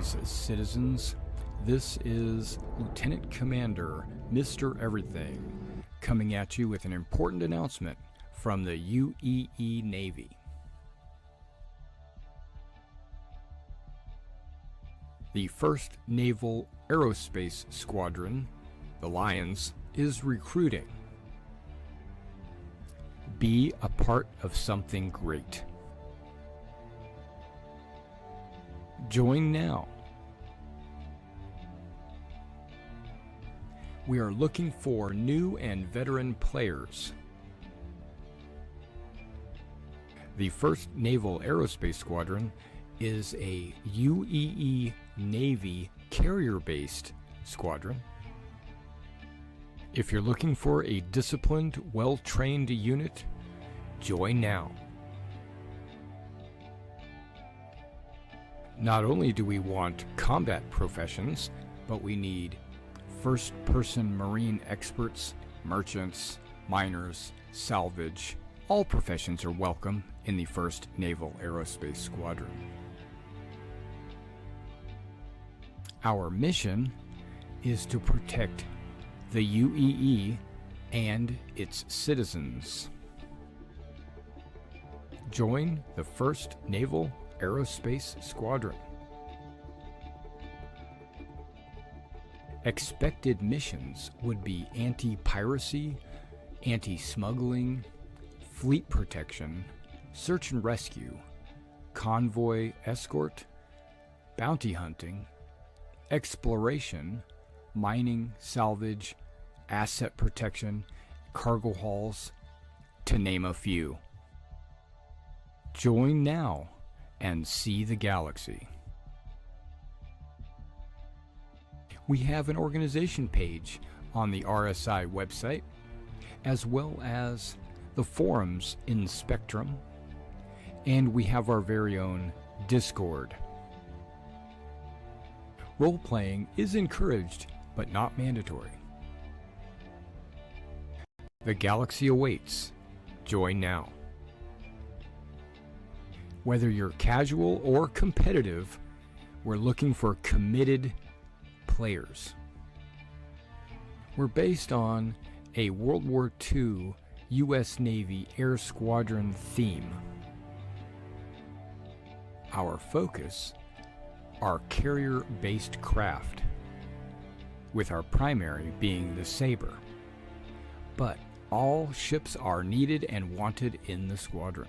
Greetings, citizens. This is Lieutenant Commander Mr. Everything coming at you with an important announcement from the UEE Navy. The 1st Naval Aerospace Squadron, the Lions, is recruiting. Be a part of something great. Join now. We are looking for new and veteran players. The 1st Naval Aerospace Squadron is a UEE Navy carrier-based squadron. If you're looking for a disciplined, well-trained unit, join now. Not only do we want combat professions, but we need first-person marine experts, merchants, miners, salvage. All professions are welcome in the 1st Naval Aerospace Squadron. Our mission is to protect the UEE and its citizens. Join the 1st Naval Aerospace Squadron. Expected missions would be anti-piracy, anti-smuggling, fleet protection, search and rescue, convoy escort, bounty hunting, exploration, mining, salvage, asset protection, cargo hauls, to name a few. Join now and see the galaxy. We have an organization page on the RSI website, as well as the forums in Spectrum, and we have our very own Discord. Role-playing is encouraged, but not mandatory. The galaxy awaits. Join now. Whether you're casual or competitive, we're looking for committed players. We're based on a World War II U.S. Navy Air Squadron theme. Our focus are carrier-based craft, with our primary being the Sabre. But all ships are needed and wanted in the squadron.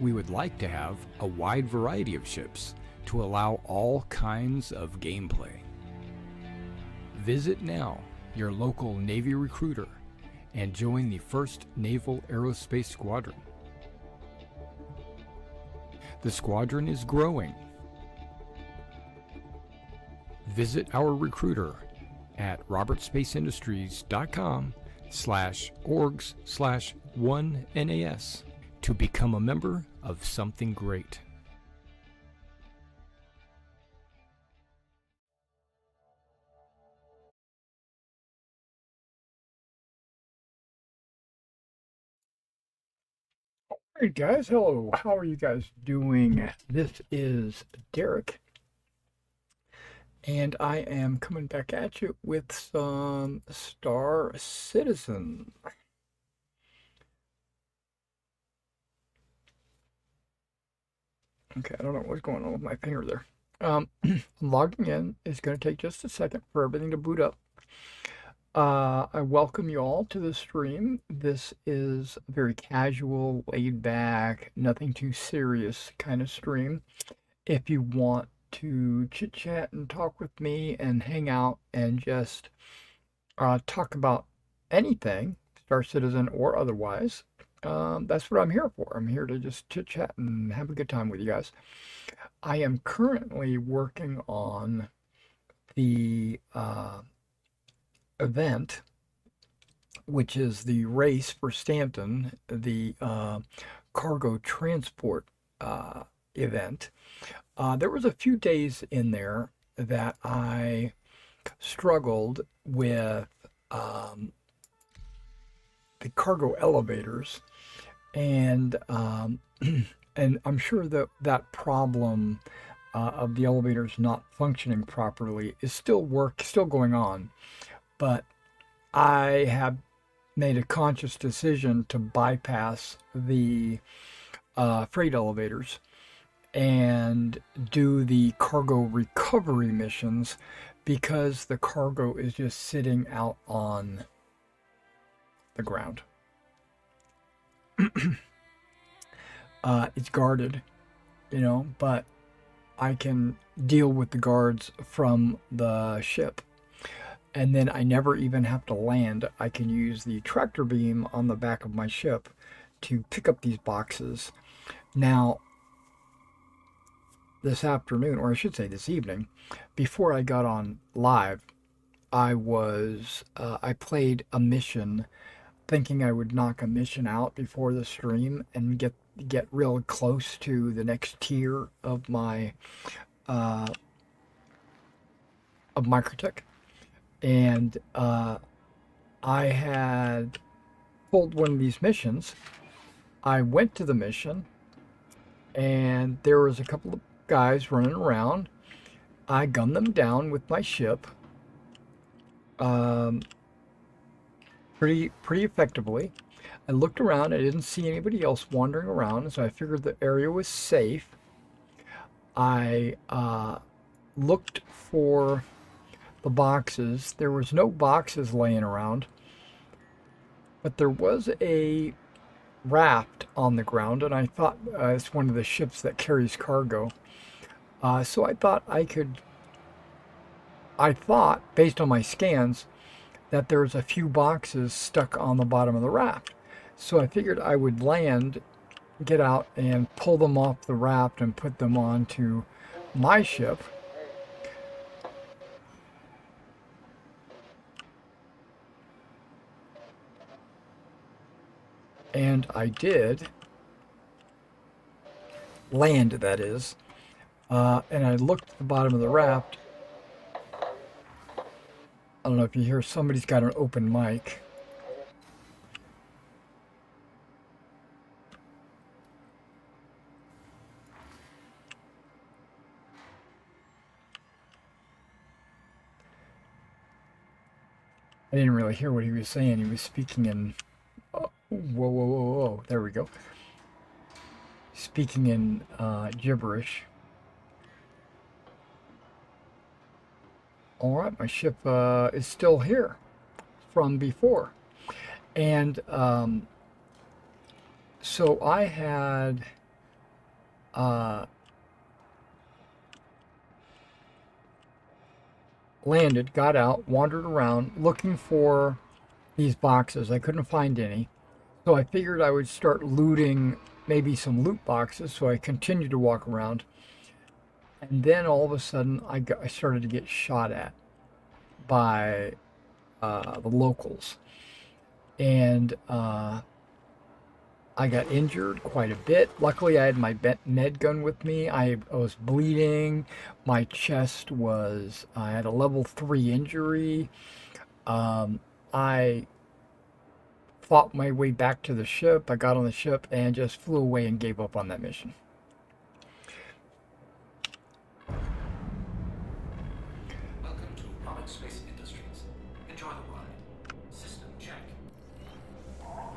We would like to have a wide variety of ships to allow all kinds of gameplay. Visit now your local Navy recruiter and join the 1st Naval Aerospace Squadron. The squadron is growing. Visit our recruiter at robertspaceindustriescom/orgs/1NAS to become a member of something great. Hey guys, hello. How are you guys doing? This is Derek, and I am coming back at you with some Star Citizen. Okay, I don't know what's going on with my finger there. Logging in is going to take just a second for everything to boot up. I welcome you all to the stream. This is a very casual, laid back, nothing too serious kind of stream. If you want to chit chat and talk with me and hang out and just talk about anything, Star Citizen or otherwise, that's what I'm here for. I'm here to just chit chat and have a good time with you guys. I am currently working on the event, which is the race for Stanton, the cargo transport event. There was a few days in there that I struggled with the cargo elevators, and And I'm sure that that problem of the elevators not functioning properly is still going on. But I have made a conscious decision to bypass the freight elevators and do the cargo recovery missions because the cargo is just sitting out on the ground. It's guarded, but I can deal with the guards from the ship. And then I never even have to land. I can use the tractor beam on the back of my ship to pick up these boxes. Now, this afternoon, or I should say this evening, before I got on live, I played a mission thinking I would knock a mission out before the stream and get real close to the next tier of my of Microtech. And I had pulled one of these missions. I went to the mission, and there was a couple of guys running around. I gunned them down with my ship, um, pretty effectively. I looked around. I didn't see anybody else wandering around, so I figured the area was safe. I looked for the boxes. There was no boxes laying around, but there was a raft on the ground, and I thought it's one of the ships that carries cargo. So I thought, based on my scans, that there was a few boxes stuck on the bottom of the raft. So I figured I would land, get out, and pull them off the raft and put them onto my ship. And I did land, that is. And I looked at the bottom of the raft. I don't know if you hear somebody's got an open mic. I didn't really hear what he was saying. He was speaking in... whoa. There we go. Speaking in gibberish. All right, my ship is still here from before. And so I had landed, got out, wandered around looking for these boxes. I couldn't find any. So I figured I would start looting maybe some loot boxes. So I continued to walk around. And then all of a sudden, I started to get shot at by the locals. And I got injured quite a bit. Luckily, I had my med gun with me. I was bleeding. My chest was, I had a level 3 injury. I fought my way back to the ship. I got on the ship and just flew away and gave up on that mission.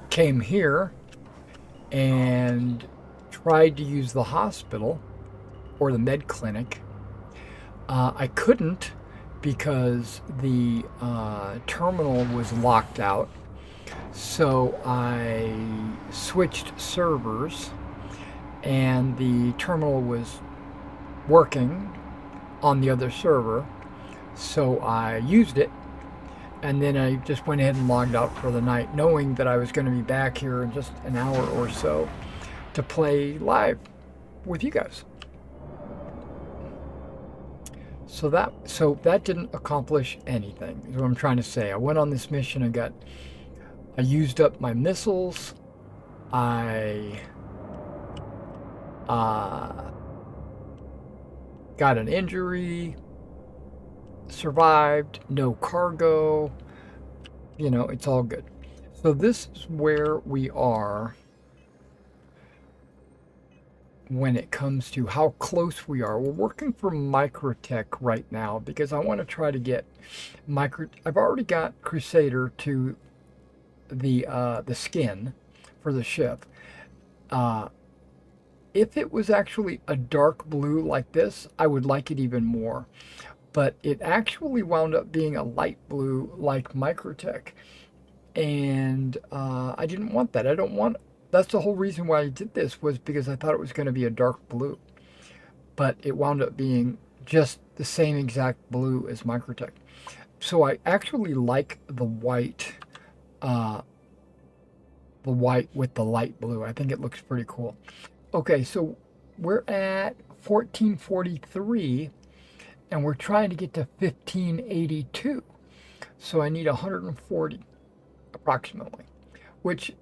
Came here and tried to use the hospital or the med clinic. I couldn't because the terminal was locked out. So I switched servers and the terminal was working on the other server. So I used it. And then I just went ahead and logged out for the night, knowing that I was going to be back here in just an hour or so to play live with you guys. So that didn't accomplish anything, is what I'm trying to say. I went on this mission and I used up my missiles. I got an injury. Survived, no cargo, it's all good. So this is where we are when it comes to how close we are. We're working for Microtech right now because I want to try to get I've already got Crusader to the skin for the ship. Uh, if it was actually a dark blue like this, I would like it even more. But it actually wound up being a light blue like Microtech, and I didn't want that. I don't want. That's the whole reason why I did this, was because I thought it was going to be a dark blue, but it wound up being just the same exact blue as Microtech. So I actually like uh, the white with the light blue. I think it looks pretty cool. Okay, so we're at 1443, and we're trying to get to 1582. So I need 140 approximately, which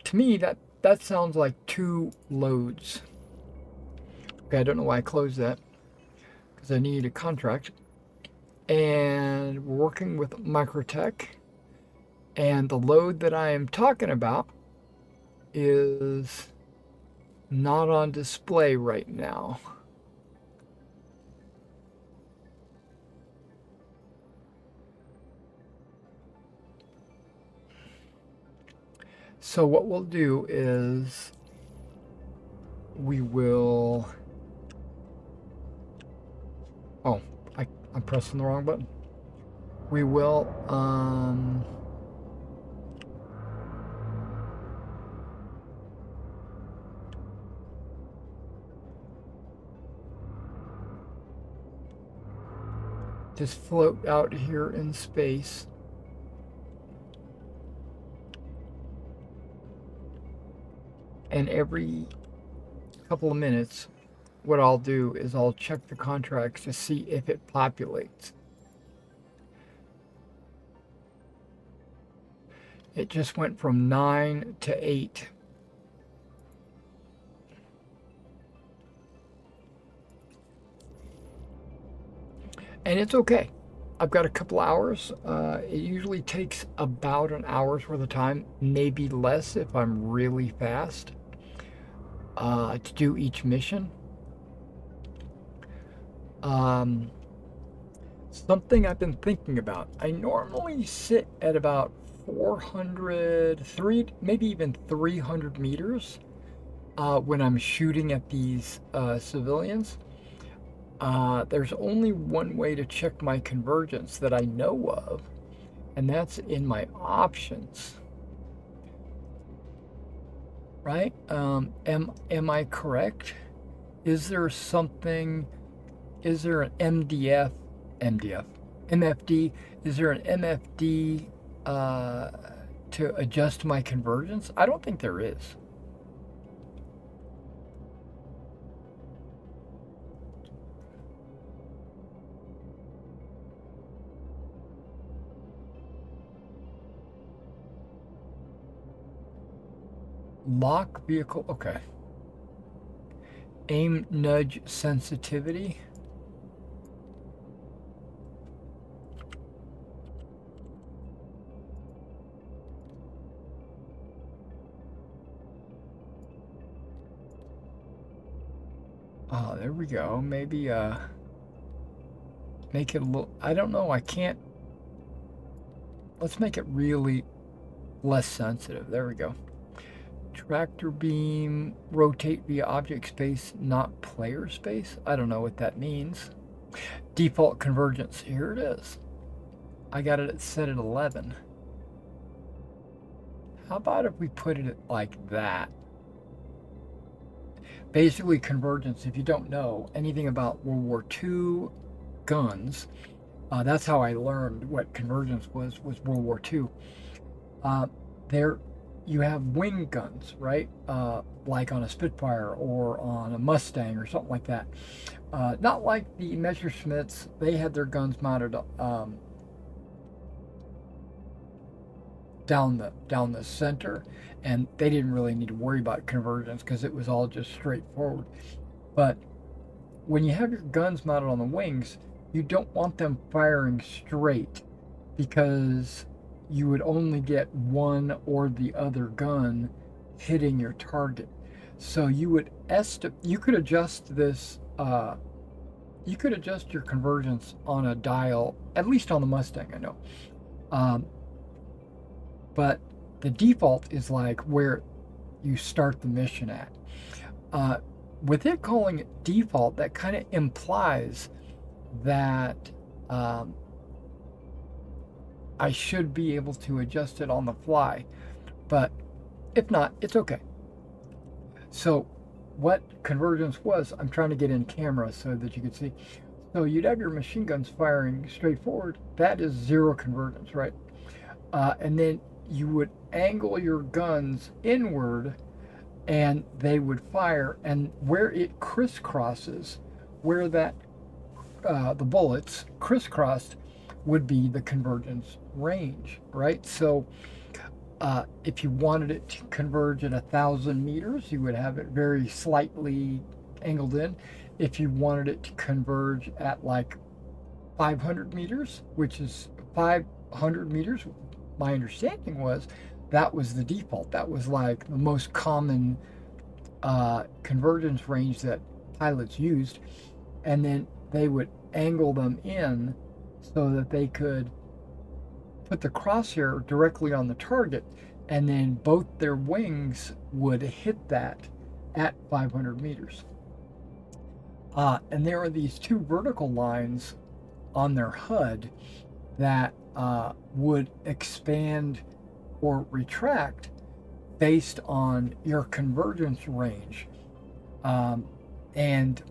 to me that sounds like 2 loads. Okay, I don't know why I closed that, because I need a contract. And we're working with Microtech, and the load that I am talking about is not on display right now. So what we'll do is we will... Oh, I'm pressing the wrong button. We will just float out here in space. And every couple of minutes, what I'll do is I'll check the contracts to see if it populates. It just went from 9 to 8. And it's okay. I've got a couple hours. It usually takes about an hour's worth of time, maybe less if I'm really fast, to do each mission. Something I've been thinking about. I normally sit at about 400, maybe even 300 meters when I'm shooting at these civilians. There's only one way to check my convergence that I know of, and that's in my options. Right? Am I correct? Is there something? Is there an MFD? Is there an MFD to adjust my convergence? I don't think there is. Lock vehicle, okay. Aim nudge sensitivity. Oh, there we go. Maybe make it a little, I don't know, I can't. Let's make it really less sensitive. There we go. Tractor beam, rotate via object space, not player space. I don't know what that means. Default convergence, here it is. I got it set at 11. How about if we put it like that? Basically, convergence, if you don't know anything about World War II guns, that's how I learned what convergence was World War II. There you have wing guns, right? Like on a Spitfire or on a Mustang or something like that. Not like the Messerschmitts. They had their guns mounted down the center, and they didn't really need to worry about convergence because it was all just straightforward. But when you have your guns mounted on the wings, you don't want them firing straight, because you would only get one or the other gun hitting your target. So you could adjust this, you could adjust your convergence on a dial, at least on the Mustang, I know. Um, but the default is like where you start the mission at. Uh, with it calling it default, that kind of implies that um, I should be able to adjust it on the fly. But if not, it's okay. So what convergence was, I'm trying to get in camera so that you can see. So you'd have your machine guns firing straight forward. That is zero convergence, right? And then you would angle your guns inward and they would fire. And where it crisscrosses, where that the bullets crisscrossed would be the convergence range, right? So if you wanted it to converge at 1,000 meters, you would have it very slightly angled in. If you wanted it to converge at like 500 meters, which is 500 meters, my understanding was that was the default. That was like the most common convergence range that pilots used. And then they would angle them in so that they could put the crosshair directly on the target, and then both their wings would hit that at 500 meters. And there are these two vertical lines on their HUD that would expand or retract based on your convergence range. And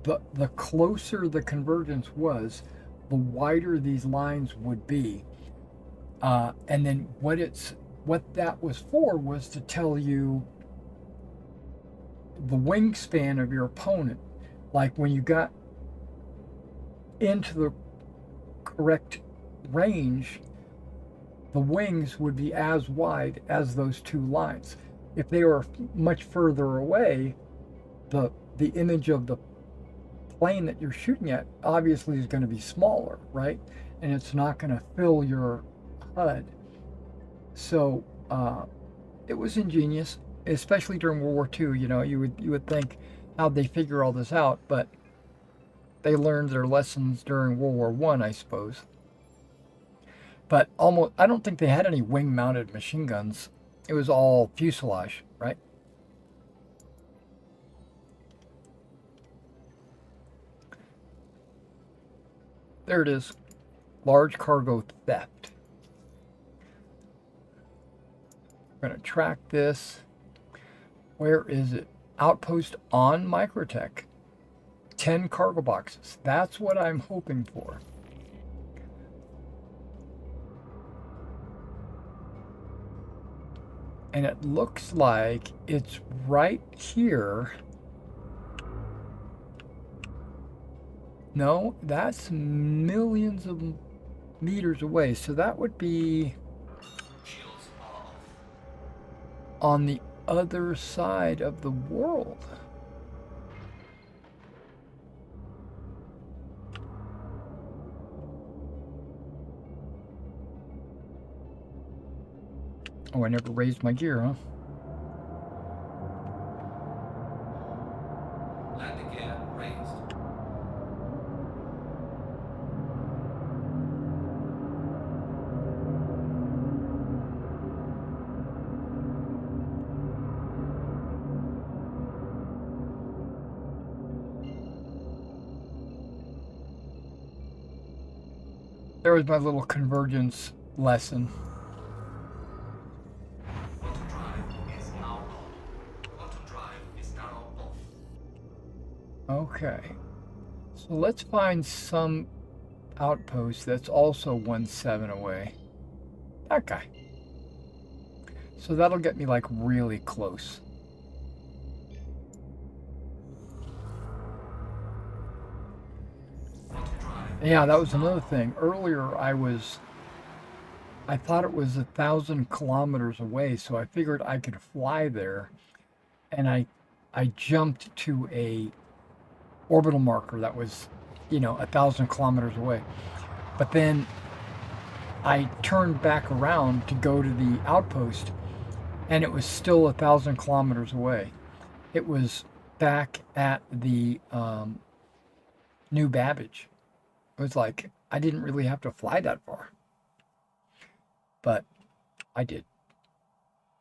the closer the convergence was, the wider these lines would be. And then what that was for was to tell you the wingspan of your opponent. Like when you got into the correct range, the wings would be as wide as those two lines. If they were much further away, the image of the plane that you're shooting at obviously is going to be smaller, right? And it's not going to fill your HUD. So it was ingenious, especially during World War II. You know, you would think, how'd they figure all this out? But they learned their lessons during World War One, I suppose. But I don't think they had any wing-mounted machine guns. It was all fuselage, right? There it is. Large cargo theft. We're going to track this. Where is it? Outpost on Microtech. 10 cargo boxes. That's what I'm hoping for. And it looks like it's right here. No, that's millions of meters away. So that would be on the other side of the world. Oh, I never raised my gear, huh? Landing gear raised. There was my little convergence lesson. Okay, so let's find some outpost that's also 1-7 away. That guy. So that'll get me like really close. Yeah, that was another thing. Earlier I thought it was 1,000 kilometers away, so I figured I could fly there, and I jumped to a orbital marker that was, 1,000 kilometers away. But then I turned back around to go to the outpost, and it was still 1,000 kilometers away. It was back at the New Babbage. It was like I didn't really have to fly that far, but I did.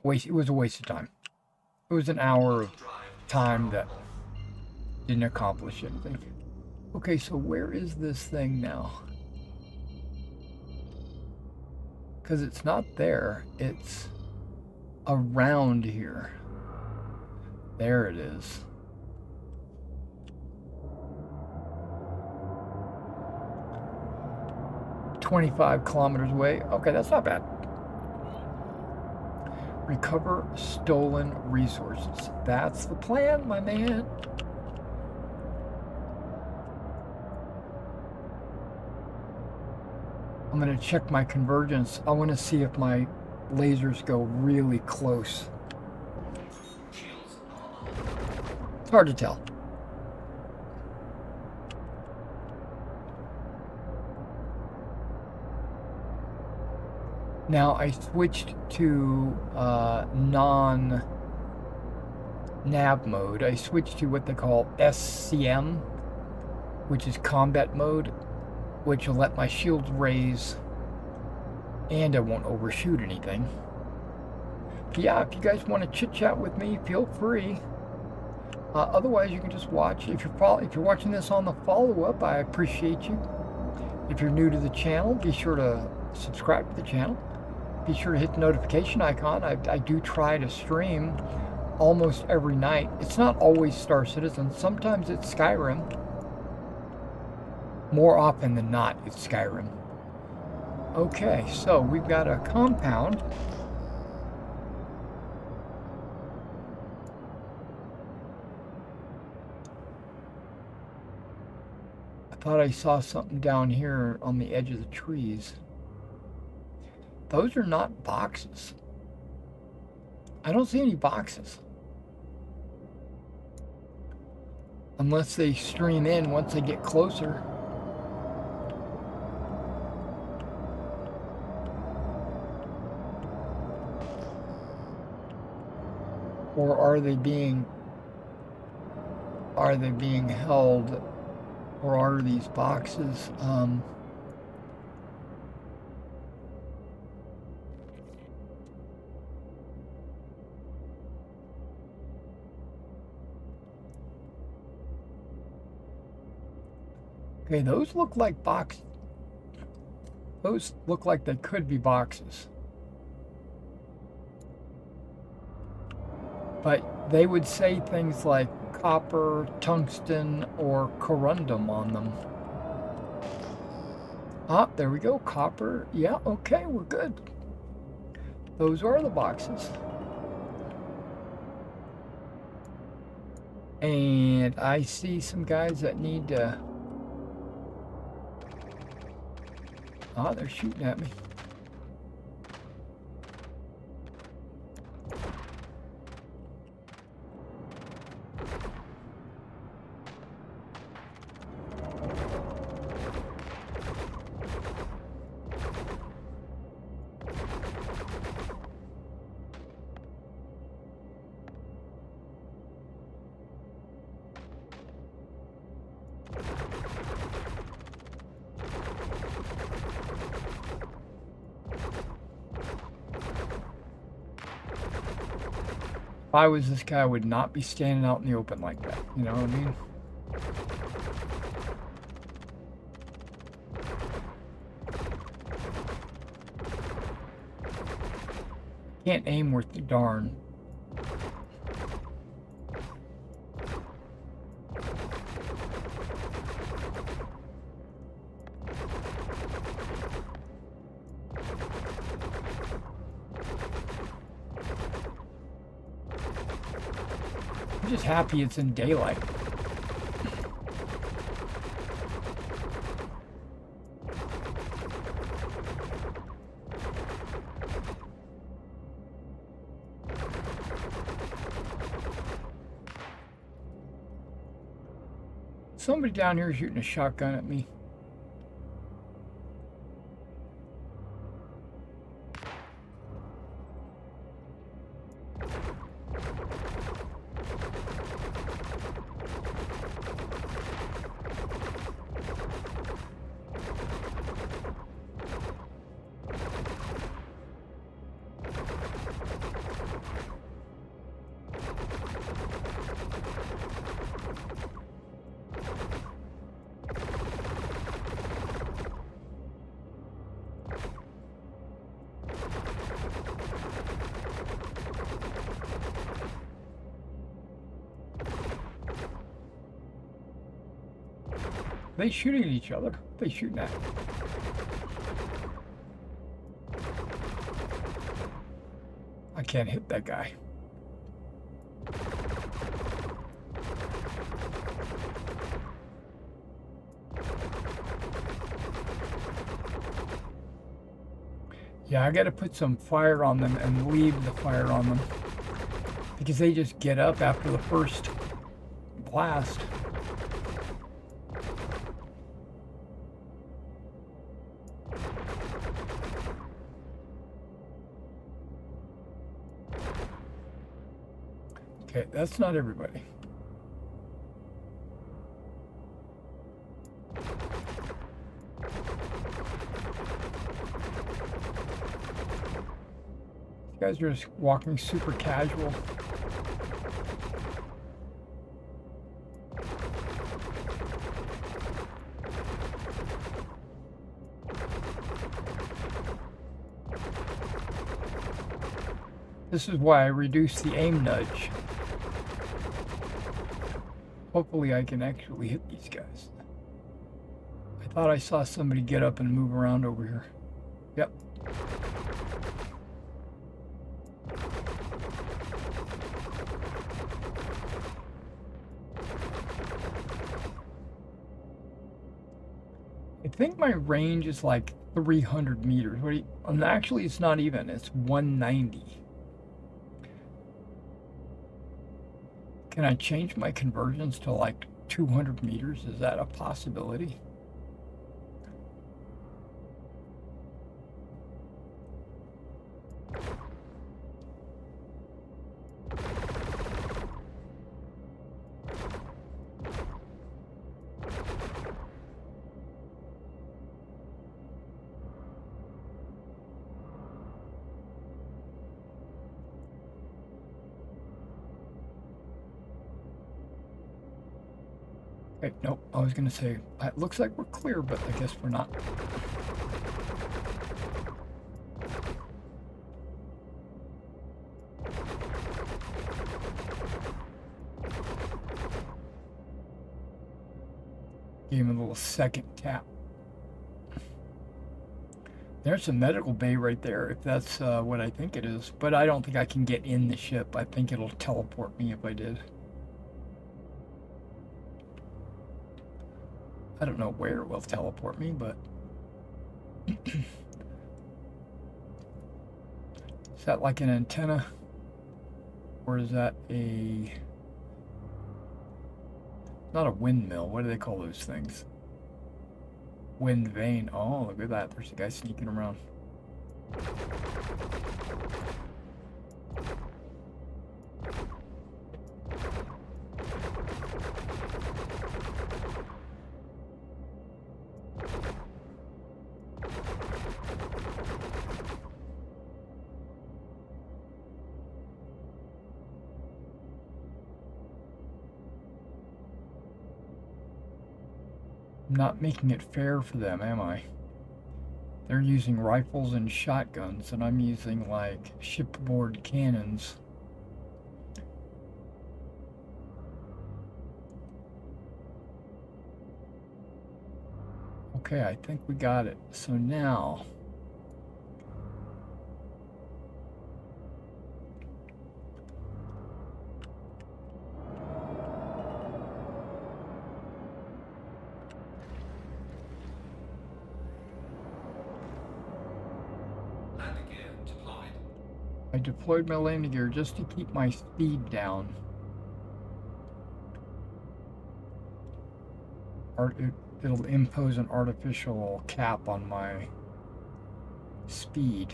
It was a waste of time. It was an hour of time that didn't accomplish anything. Okay, so where is this thing now? Because it's not there. It's around here. There it is. "25 kilometers away." Okay, that's not bad. Recover stolen resources. That's the plan, my man. I'm going to check my convergence. I want to see if my lasers go really close. It's hard to tell. Now I switched to non-nav mode. I switched to what they call SCM, which is combat mode, which will let my shields raise and I won't overshoot anything. But yeah, if you guys want to chit-chat with me, feel free. Otherwise, you can just watch. If you're watching this on the follow-up, I appreciate you. If you're new to the channel, be sure to subscribe to the channel. Be sure to hit the notification icon. I do try to stream almost every night. It's not always Star Citizen. Sometimes it's Skyrim. More often than not, it's Skyrim. Okay, so we've got a compound. I thought I saw something down here on the edge of the trees. Those are not boxes. I don't see any boxes. Unless they stream in once they get closer. Or are they being held, or are these boxes okay, those look like boxes. Those look like they could be boxes. But they would say things like copper, tungsten, or corundum on them. Ah, there we go, copper. Yeah, okay, we're good. Those are the boxes. And I see some guys that need to... Ah, they're shooting at me. If I was this guy, I would not be standing out in the open like that. You know what I mean? Can't aim worth the darn. I'm just happy it's in daylight. Somebody down here shooting a shotgun at me. They shooting at each other. They shooting at. I can't hit that guy. Yeah, I got to put some fire on them and leave the fire on them because they just get up after the first blast. Okay, that's not everybody. These guys are just walking super casual. This is why I reduced the aim nudge. Hopefully I can actually hit these guys. I thought I saw somebody get up and move around over here. Yep. I think my range is like 300 meters. And actually it's not even, it's 190. Can I change my conversions to like 200 meters? Is that a possibility? Okay, nope, I was gonna say, it looks like we're clear, but I guess we're not. Gave him a little second tap. There's a medical bay right there, if that's what I think it is. But I don't think I can get in the ship. I think it'll teleport me if I did. I don't know where it will teleport me, but... Is that like an antenna? Or is that a... Not a windmill. What do they call those things? Wind vane. Oh, look at that. There's a guy sneaking around. I'm not making it fair for them, am I? They're using rifles and shotguns, and I'm using, like, shipboard cannons. Okay, I think we got it. So now... Landing gear deployed. I deployed my landing gear just to keep my speed down. It'll impose an artificial cap on my speed.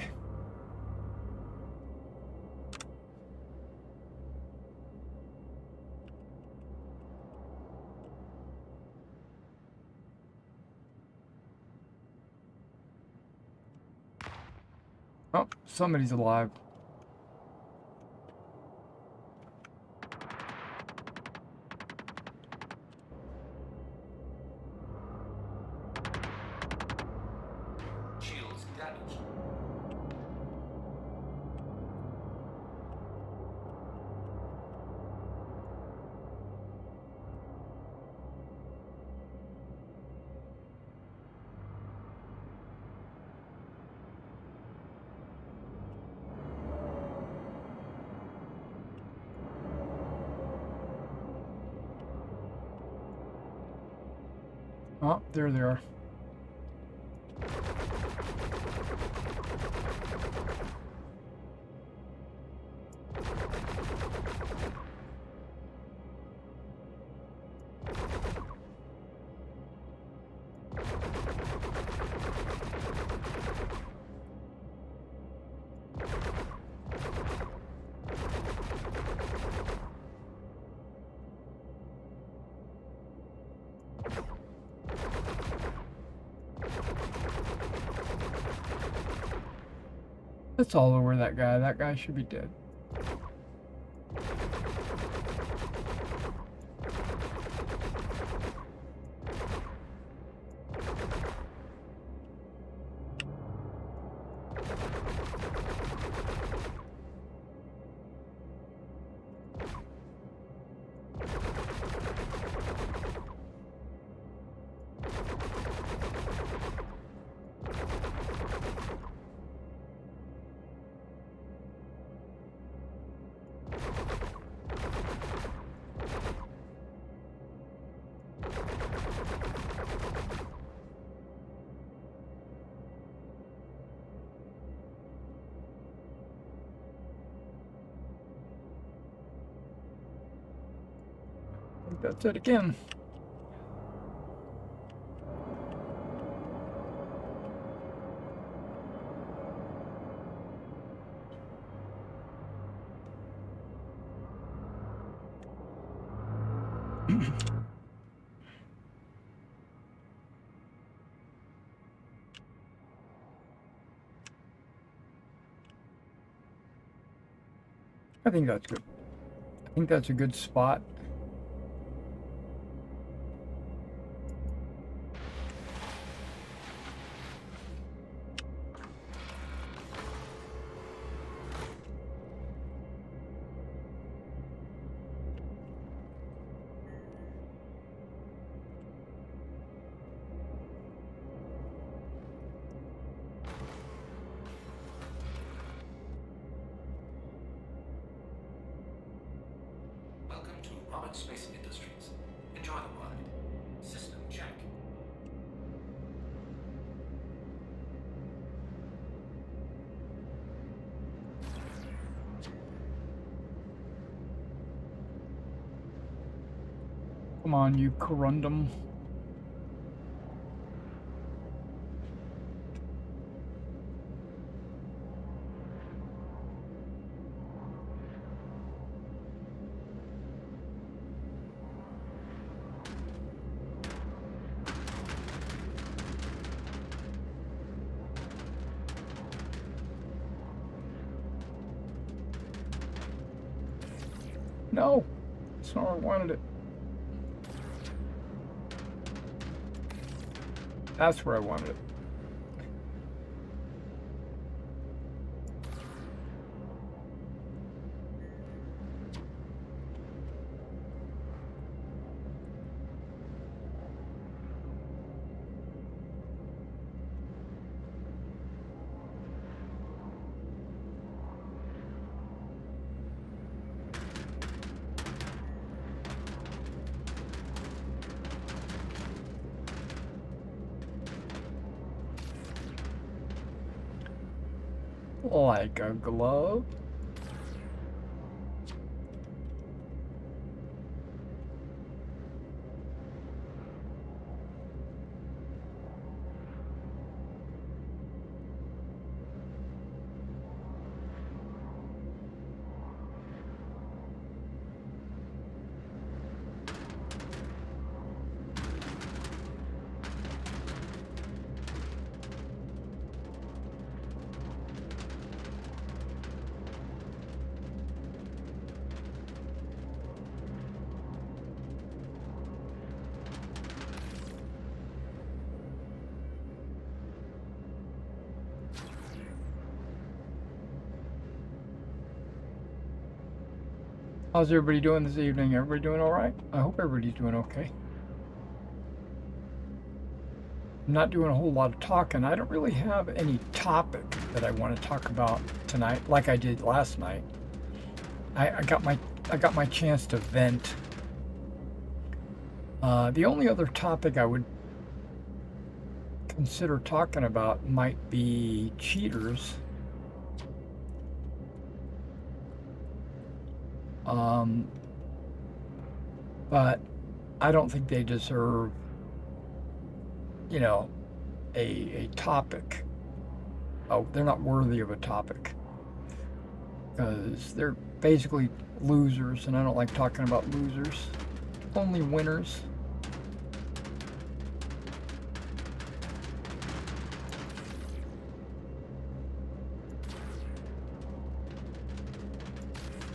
Oh, somebody's alive. Shields damaged. Oh, there they are. It's all over that guy. That guy should be dead. I think that's it again. I think that's good. I think that's a good spot. Welcome to Robert Space Industries. Enjoy the ride. System check. Come on, you corundum. No, that's not where I wanted it. That's where I wanted it. Like a glove. How's everybody doing this evening? Everybody doing all right? I hope everybody's doing okay. I'm not doing a whole lot of talking. I don't really have any topic that I want to talk about tonight, like I did last night. I got my chance to vent. The only other topic I would consider talking about might be cheaters. But I don't think they deserve, you know, a topic. Oh, they're not worthy of a topic because they're basically losers, and I don't like talking about losers. Only winners.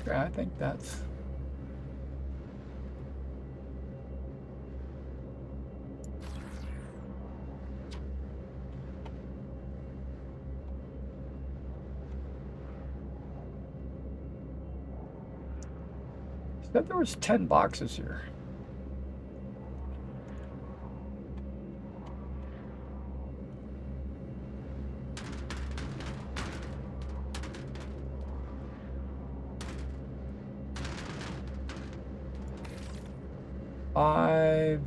Yeah, I think that's... Said there was 10 boxes here. Five.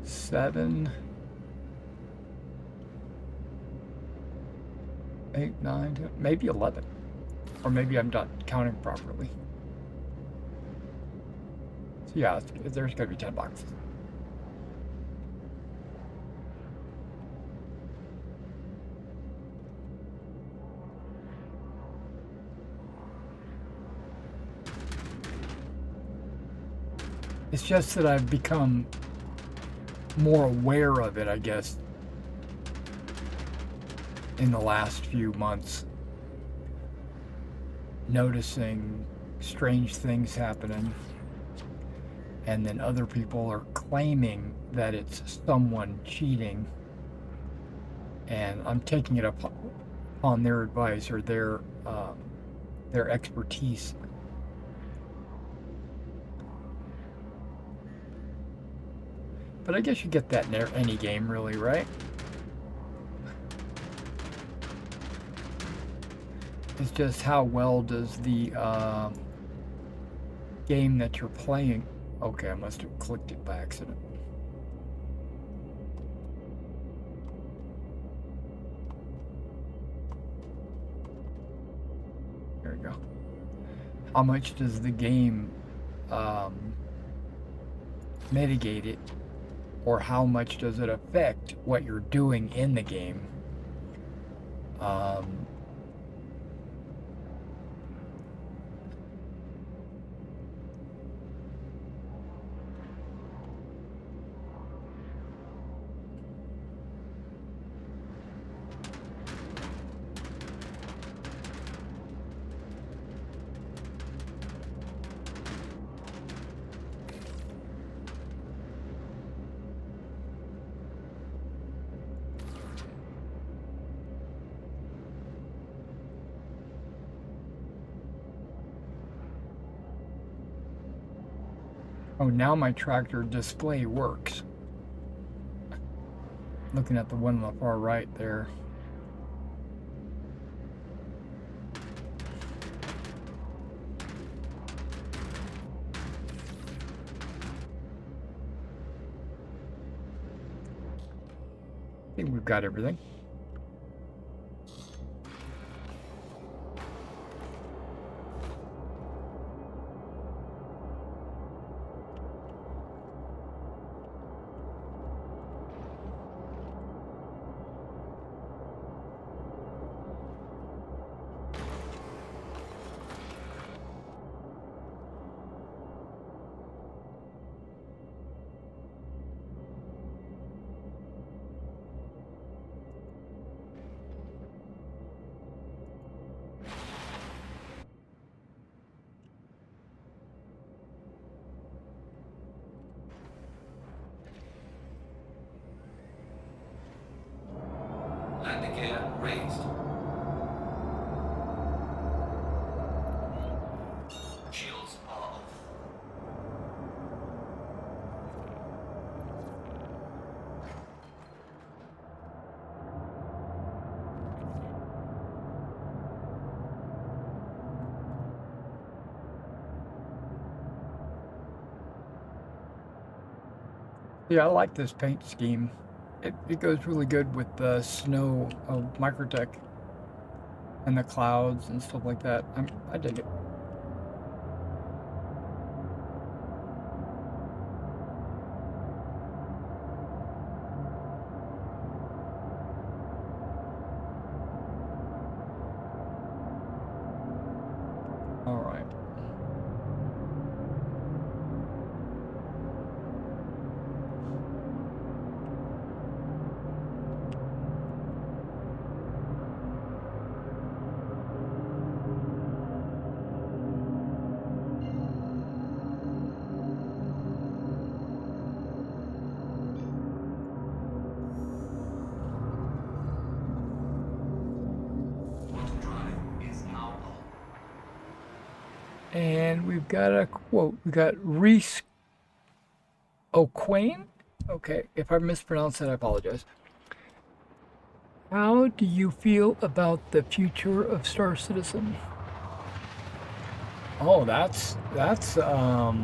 Seven. 8, 9, 10, maybe 11. Or maybe I'm not counting properly. So yeah, there's going to be 10 boxes. It's just that I've become more aware of it, I guess, in the last few months. Noticing strange things happening, and then other people are claiming that it's someone cheating, and I'm taking it upon their advice or their expertise. But I guess you get that in any game, really, right? It's just how well does the game that you're playing... Okay, I must have clicked it by accident. There we go. How much does the game mitigate it? Or how much does it affect what you're doing in the game? Oh, now my tractor display works. Looking at the one on the far right there. I think we've got everything. Landing gear raised. Shields are off. Yeah, I like this paint scheme. It goes really good with the snow of Microtech and the clouds and stuff like that. I dig it. All right. Quantum drive is now on. And we've got a quote. We got Reese O'Quain. Okay, if I mispronounced that, I apologize. How do you feel about the future of Star Citizen? Oh, that's a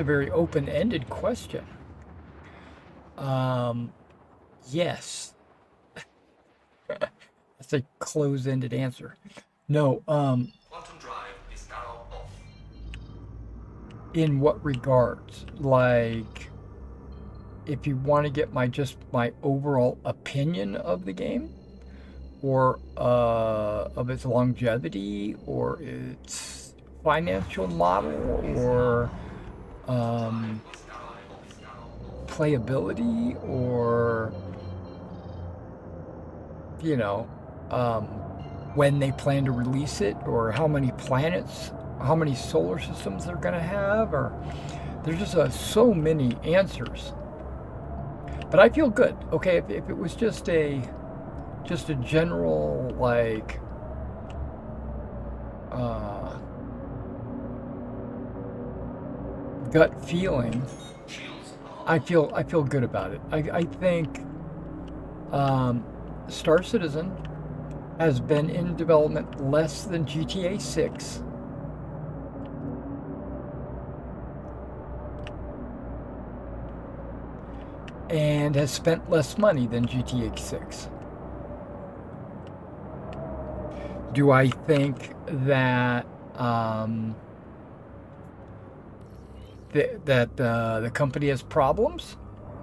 very open-ended question. Um, yes, that's a closed-ended answer. No, Quantum drive is now off. in what regards? Like, if you want to get my overall opinion of the game, or of its longevity, or its financial model, or um, playability, or you know, um, when they plan to release it, or how many planets, how many solar systems they're going to have, or there's just so many answers. But I feel good. Okay, if it was just a general like uh, gut feeling, I feel good about it. I think Star Citizen has been in development less than GTA 6. And has spent less money than GTA 6. Do I think that the company has problems?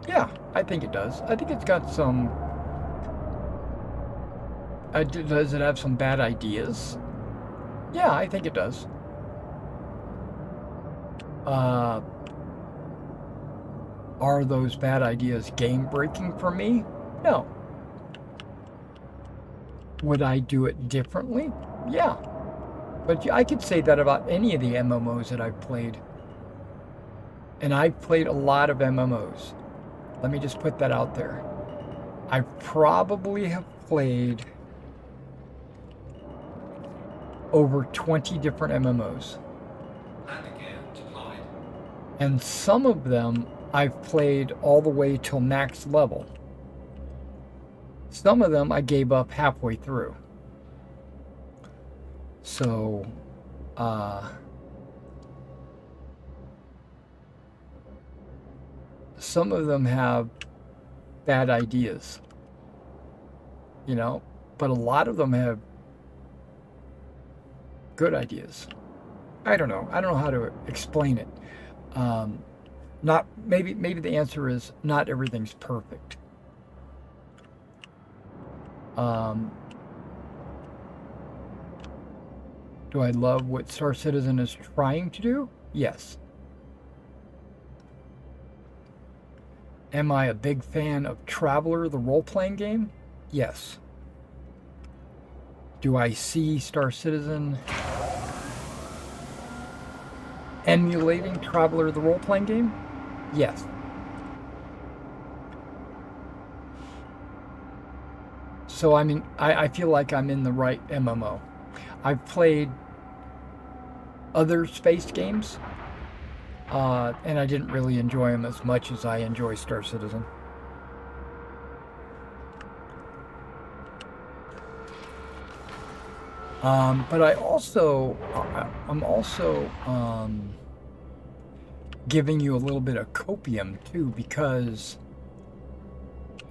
Yeah, I think it does. I think it's got some. Does it have some bad ideas? Yeah, I think it does. Uh, are those bad ideas game breaking for me? No. Would I do it differently? Yeah. But I could say that about any of the MMOs that I've played. And I've played a lot of MMOs. Let me just put that out there. I probably have played over 20 different MMOs. Landing gear deployed. And some of them I've played all the way till max level. Some of them I gave up halfway through. So, some of them have bad ideas, but a lot of them have good ideas. I don't know. I don't know how to explain it. Not maybe the answer is not everything's perfect. Do I love what Star Citizen is trying to do? Yes. Am I a big fan of Traveler, the role-playing game? Yes. Do I see Star Citizen emulating Traveler, the role-playing game? Yes. So I feel like I'm in the right MMO. I've played other space games, and I didn't really enjoy them as much as I enjoy Star Citizen. But I'm also giving you a little bit of copium too, because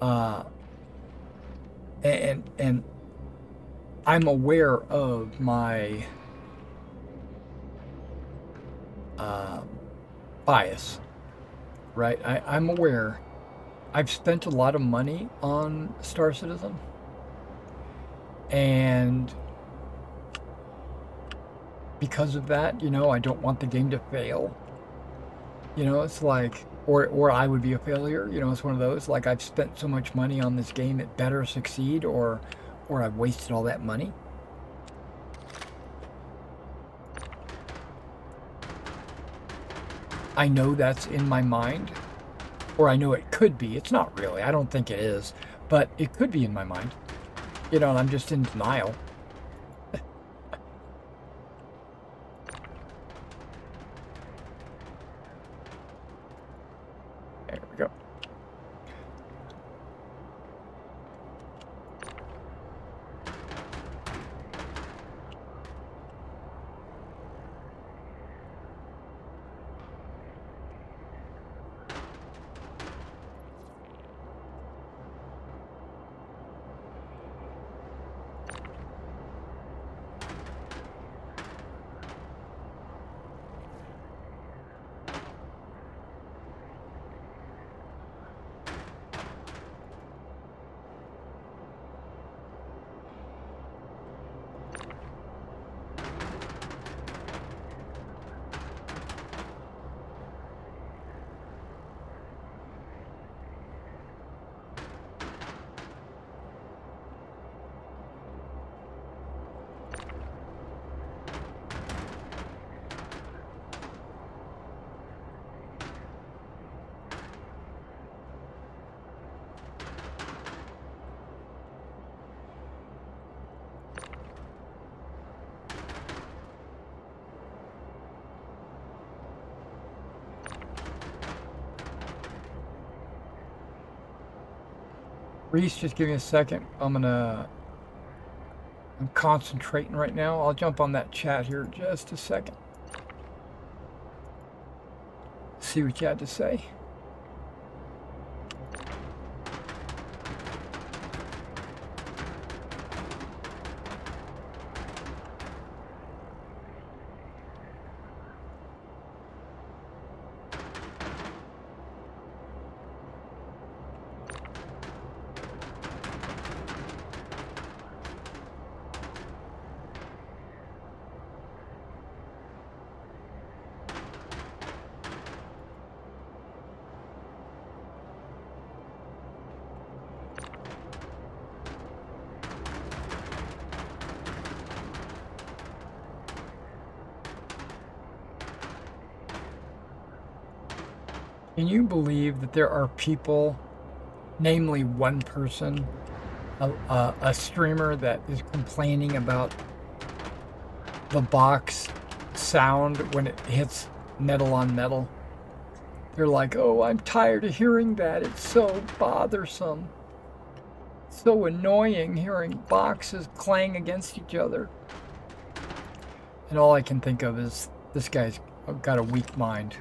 uh, and I'm aware of my uh, bias, right? I'm aware. I've spent a lot of money on Star Citizen, and because of that, I don't want the game to fail. It's like, or I would be a failure. It's one of those, like, I've spent so much money on this game, it better succeed, or I've wasted all that money. I know that's in my mind, or I know it could be. It's not really. I don't think it is, but it could be in my mind. And I'm just in denial. There we go. Reese, just give me a second. I'm concentrating right now. I'll jump on that chat here in just a second. See what you had to say. Can you believe that there are people, namely one person, a streamer, that is complaining about the box sound when it hits metal on metal? They're like, oh, I'm tired of hearing that. It's so bothersome. So annoying hearing boxes clang against each other. And all I can think of is, this guy's got a weak mind.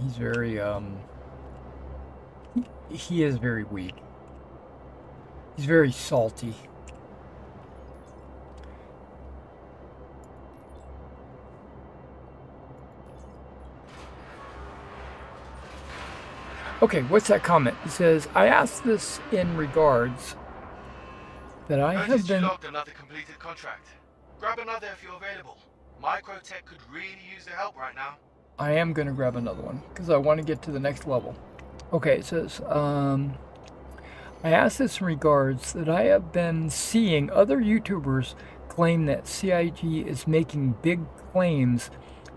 He's very, he is very weak. He's very salty. Okay, what's that comment? It says, I asked this in regards that I have been... You logged another completed contract. Grab another if you're available. Microtech could really use the help right now. I am going to grab another one because I want to get to the next level. Okay, it says, I asked this in regards that I have been seeing other YouTubers claim that CIG is making big claims,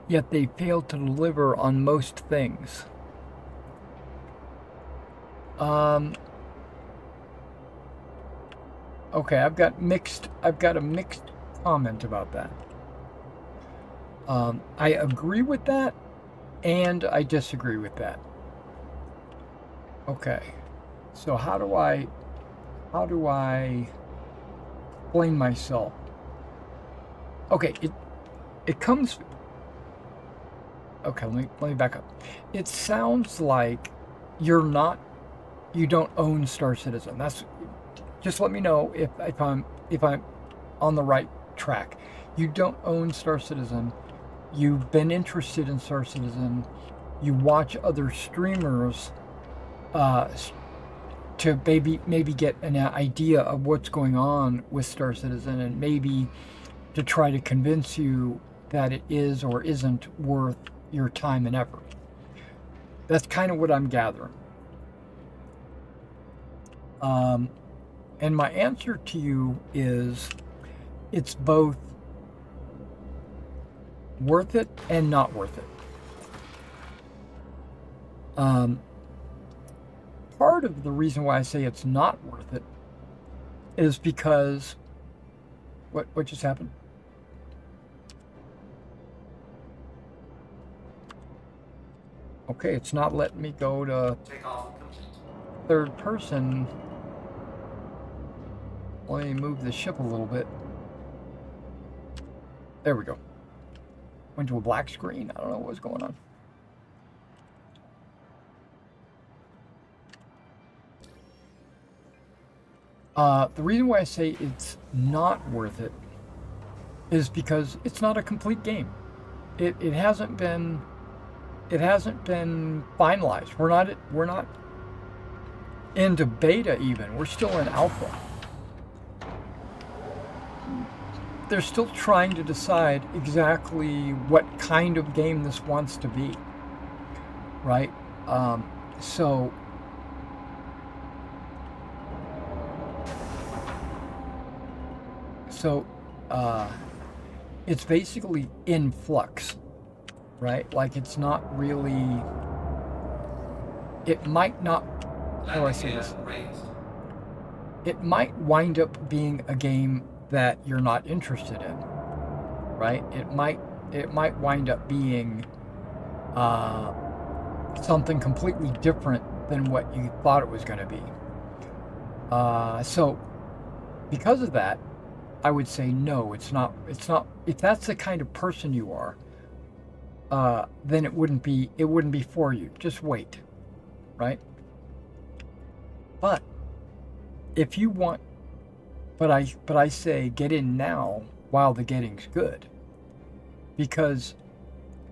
yet they fail to deliver on most things. Okay, I've got a mixed comment about that. I agree with that, and I disagree with that. Okay, so how do I explain myself? Okay, it comes Okay, let me back up. It sounds like you don't own Star Citizen. Just let me know if I'm on the right track. You don't own Star Citizen. You've been interested in Star Citizen. You watch other streamers uh, to maybe get an idea of what's going on with Star Citizen, and maybe to try to convince you that it is or isn't worth your time and effort. That's kind of what I'm gathering. And my answer to you is it's both worth it and not worth it. Part of the reason why I say it's not worth it is because what just happened? Okay, it's not letting me go to Takeoff complete. third person. Let me move the ship a little bit. There we go. Went to a black screen. I don't know what's going on. The reason why I say it's not worth it is because it's not a complete game. It hasn't been finalized. We're not into beta even. We're still in alpha. They're still trying to decide exactly what kind of game this wants to be, right? So it's basically in flux, right? Like it's not really. It might not. How do I say this? It might wind up being a game that you're not interested in, right? It might wind up being something completely different than what you thought it was going to be. So because of that, I would say no. It's not. If that's the kind of person you are, then it wouldn't be for you. Just wait, right? But if you want. But I say get in now while the getting's good, because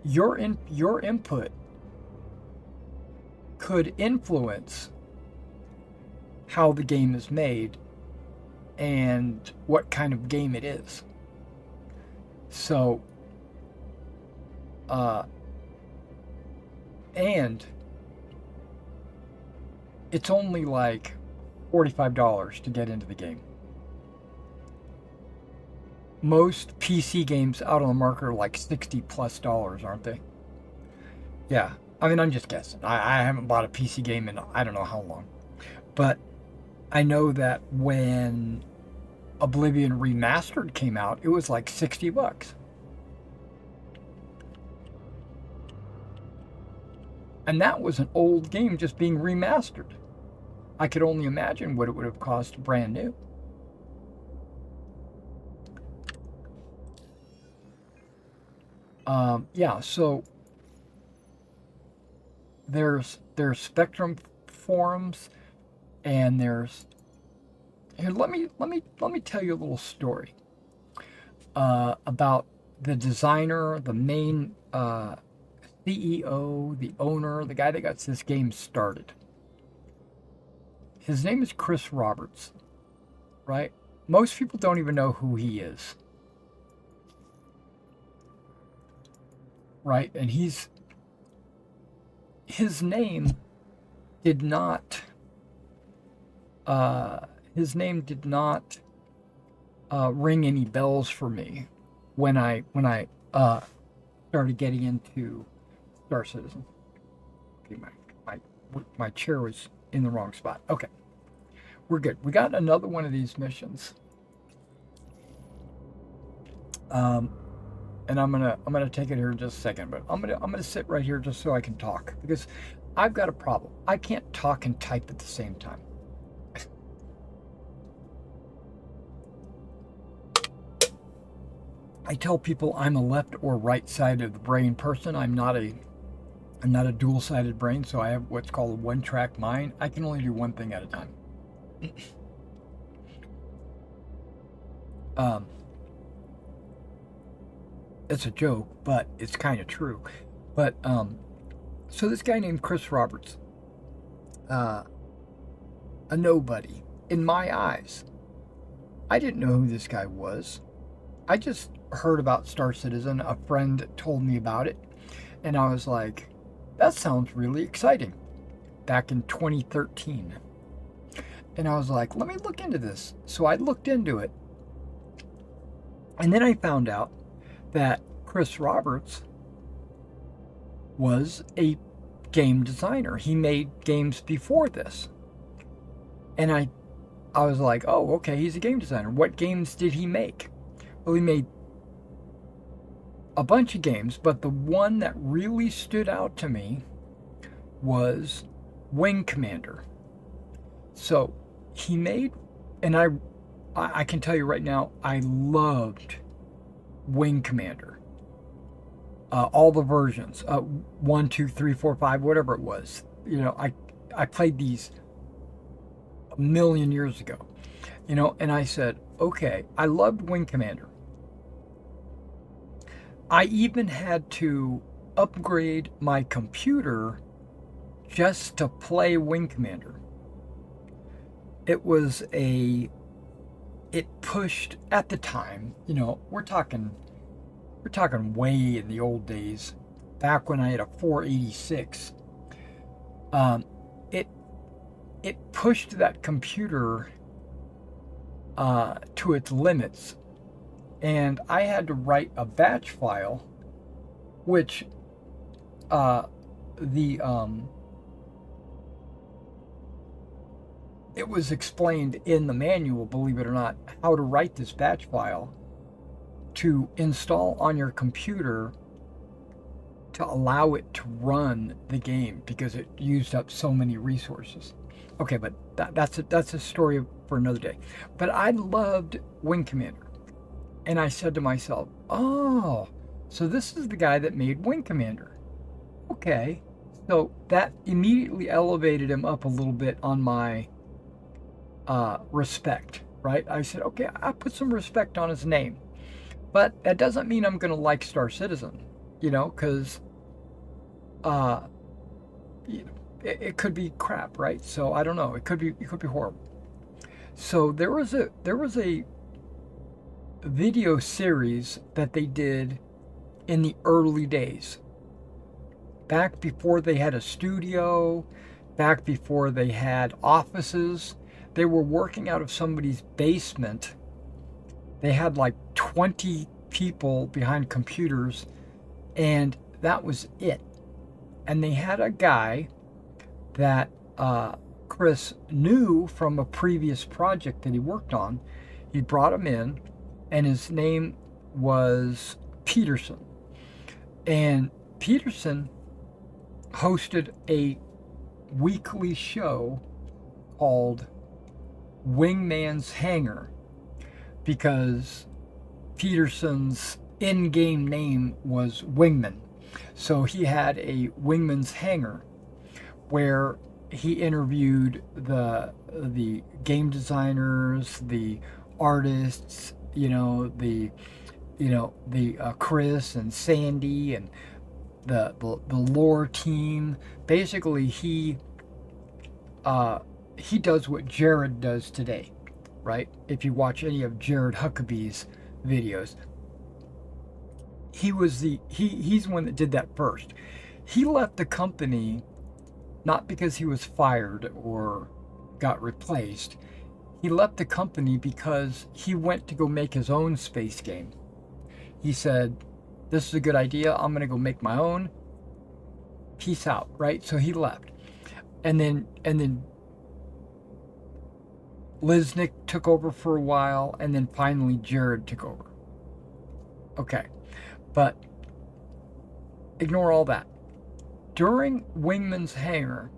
your input could influence how the game is made and what kind of game it is. So, and it's only like $45 to get into the game. Most PC games out on the market are like $60+, aren't they? Yeah. I mean, I'm just guessing. I haven't bought a PC game in I don't know how long. But I know that when Oblivion Remastered came out, it was like $60. And that was an old game just being remastered. I could only imagine what it would have cost brand new. Yeah, so there's Spectrum forums, and there's here. Let me tell you a little story about the designer, the main CEO, the owner, the guy that got this game started. His name is Chris Roberts, right? Most people don't even know who he is. Right, and his name did not ring any bells for me when I started getting into Star Citizen. Okay, my chair was in the wrong spot. Okay, we're good. We got another one of these missions. And I'm gonna take it here in just a second, but I'm gonna sit right here just so I can talk, because I've got a problem. I can't talk and type at the same time. I tell people I'm a left or right side of the brain person. I'm not a dual-sided brain, so I have what's called a one-track mind. I can only do one thing at a time. It's a joke, but it's kind of true. But so this guy named Chris Roberts, a nobody in my eyes. I didn't know who this guy was. I just heard about Star Citizen. A friend told me about it, and I was like, that sounds really exciting. Back in 2013. And I was like, let me look into this. So I looked into it. And then I found out that Chris Roberts was a game designer. He made games before this. And I was like, oh, okay, he's a game designer. What games did he make? Well, he made a bunch of games, but the one that really stood out to me was Wing Commander. So he made, and I can tell you right now, I loved Wing Commander. All the versions, 1, 2, 3, 4, 5, whatever it was. You know, I played these a million years ago. You know, and I said, okay, I loved Wing Commander. I even had to upgrade my computer just to play Wing Commander. It pushed at the time, you know, we're talking way in the old days, back when I had a 486. It pushed that computer to its limits. And I had to write a batch file, which it was explained in the manual, believe it or not, how to write this batch file to install on your computer to allow it to run the game, because it used up so many resources. Okay, but that's a story for another day. But I loved Wing Commander. And I said to myself, oh, so this is the guy that made Wing Commander. Okay. So that immediately elevated him up a little bit on my respect, right? I said, okay, I put some respect on his name. But that doesn't mean I'm going to like Star Citizen, you know, because it could be crap, right? So I don't know. It could be horrible. So there was a video series that they did in the early days, back before they had a studio, back before they had offices. They were working out of somebody's basement. They had like 20 people behind computers, and that was it. And they had a guy that Chris knew from a previous project that he worked on. He brought him in, and his name was Peterson. And Peterson hosted a weekly show called Wingman's Hangar, because Peterson's in-game name was Wingman. So he had a Wingman's Hangar where he interviewed the game designers, the artists, the Chris and Sandy and the lore team. Basically, he does what Jared does today, right? If you watch any of Jared Huckabee's videos, he's the one that did that first. He left the company not because he was fired or got replaced. He left the company because he went to go make his own space game. He said, this is a good idea, I'm gonna go make my own. Peace out, right? So he left. And then Liznick took over for a while, and then finally Jared took over. Okay, but ignore all that. During Wingman's Hangar,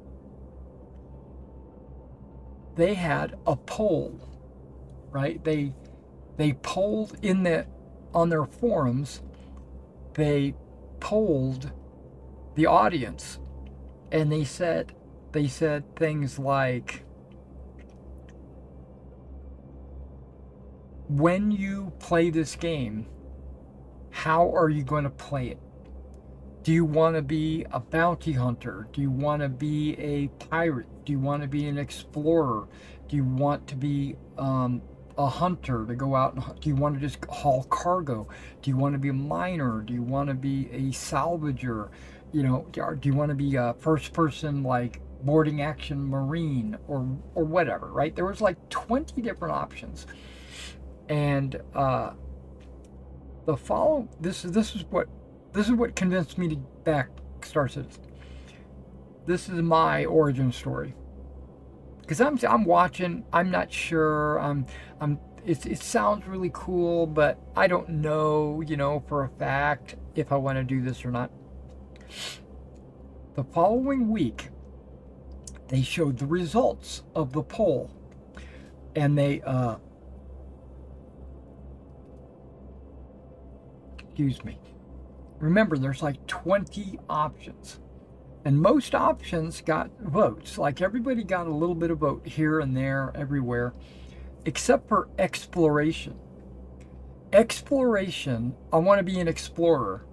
they had a poll, right? They polled on their forums, they polled the audience, and they said things like, when you play this game, how are you going to play it? Do you want to be a bounty hunter? Do you want to be a pirate? Do you want to be an explorer? Do you want to be a hunter to go out and hunt? Do you want to just haul cargo? Do you want to be a miner? Do you want to be a salvager? You know, do you want to be a first person like boarding action marine or whatever, right? There was like 20 different options. And this is what convinced me to back Star Citizen. This is my origin story. Because I'm watching, I'm not sure, it sounds really cool, but I don't know, for a fact if I want to do this or not. The following week, they showed the results of the poll, and they excuse me. Remember, there's like 20 options. And most options got votes. Like everybody got a little bit of vote here and there, everywhere, except for exploration. Exploration, I want to be an explorer,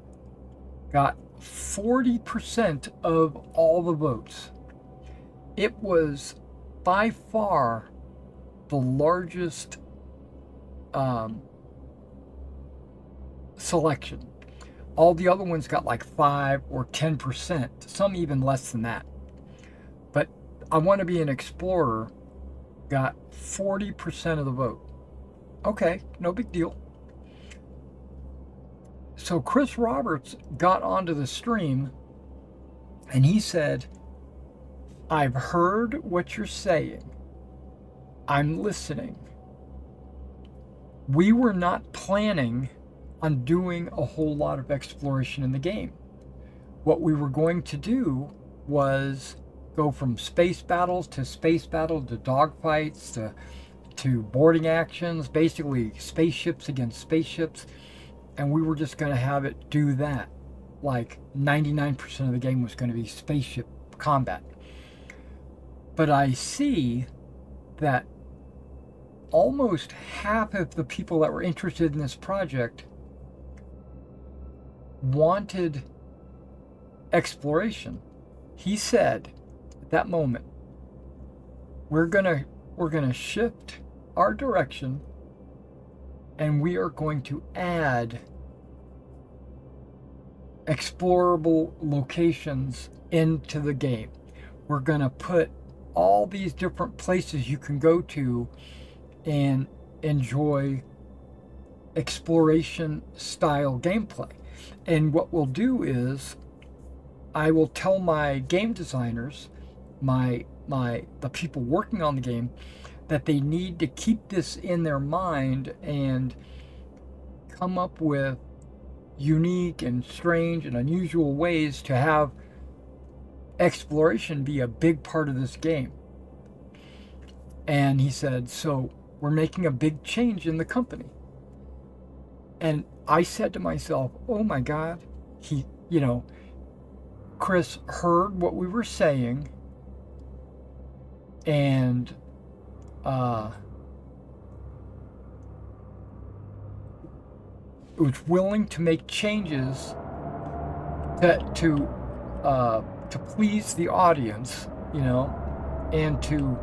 got 40% of all the votes. It was by far the largest selection. All the other ones got like 5 or 10%, some even less than that. But I want to be an explorer got 40% of the vote. Okay, no big deal. So Chris Roberts got onto the stream and he said, I've heard what you're saying. I'm listening. We were not planning on doing a whole lot of exploration in the game. What we were going to do was go from space battles to dogfights to boarding actions, basically spaceships against spaceships, and we were just going to have it do that. Like 99% of the game was going to be spaceship combat. But I see that almost half of the people that were interested in this project wanted exploration. He said at that moment, we're gonna shift our direction and we are going to add explorable locations into the game. We're gonna put all these different places you can go to and enjoy exploration style gameplay. And what we'll do is I will tell my game designers, the people working on the game, that they need to keep this in their mind and come up with unique and strange and unusual ways to have exploration be a big part of this game. And he said, so we're making a big change in the company. And I said to myself, oh my God, Chris heard what we were saying and was willing to make changes to please the audience, and to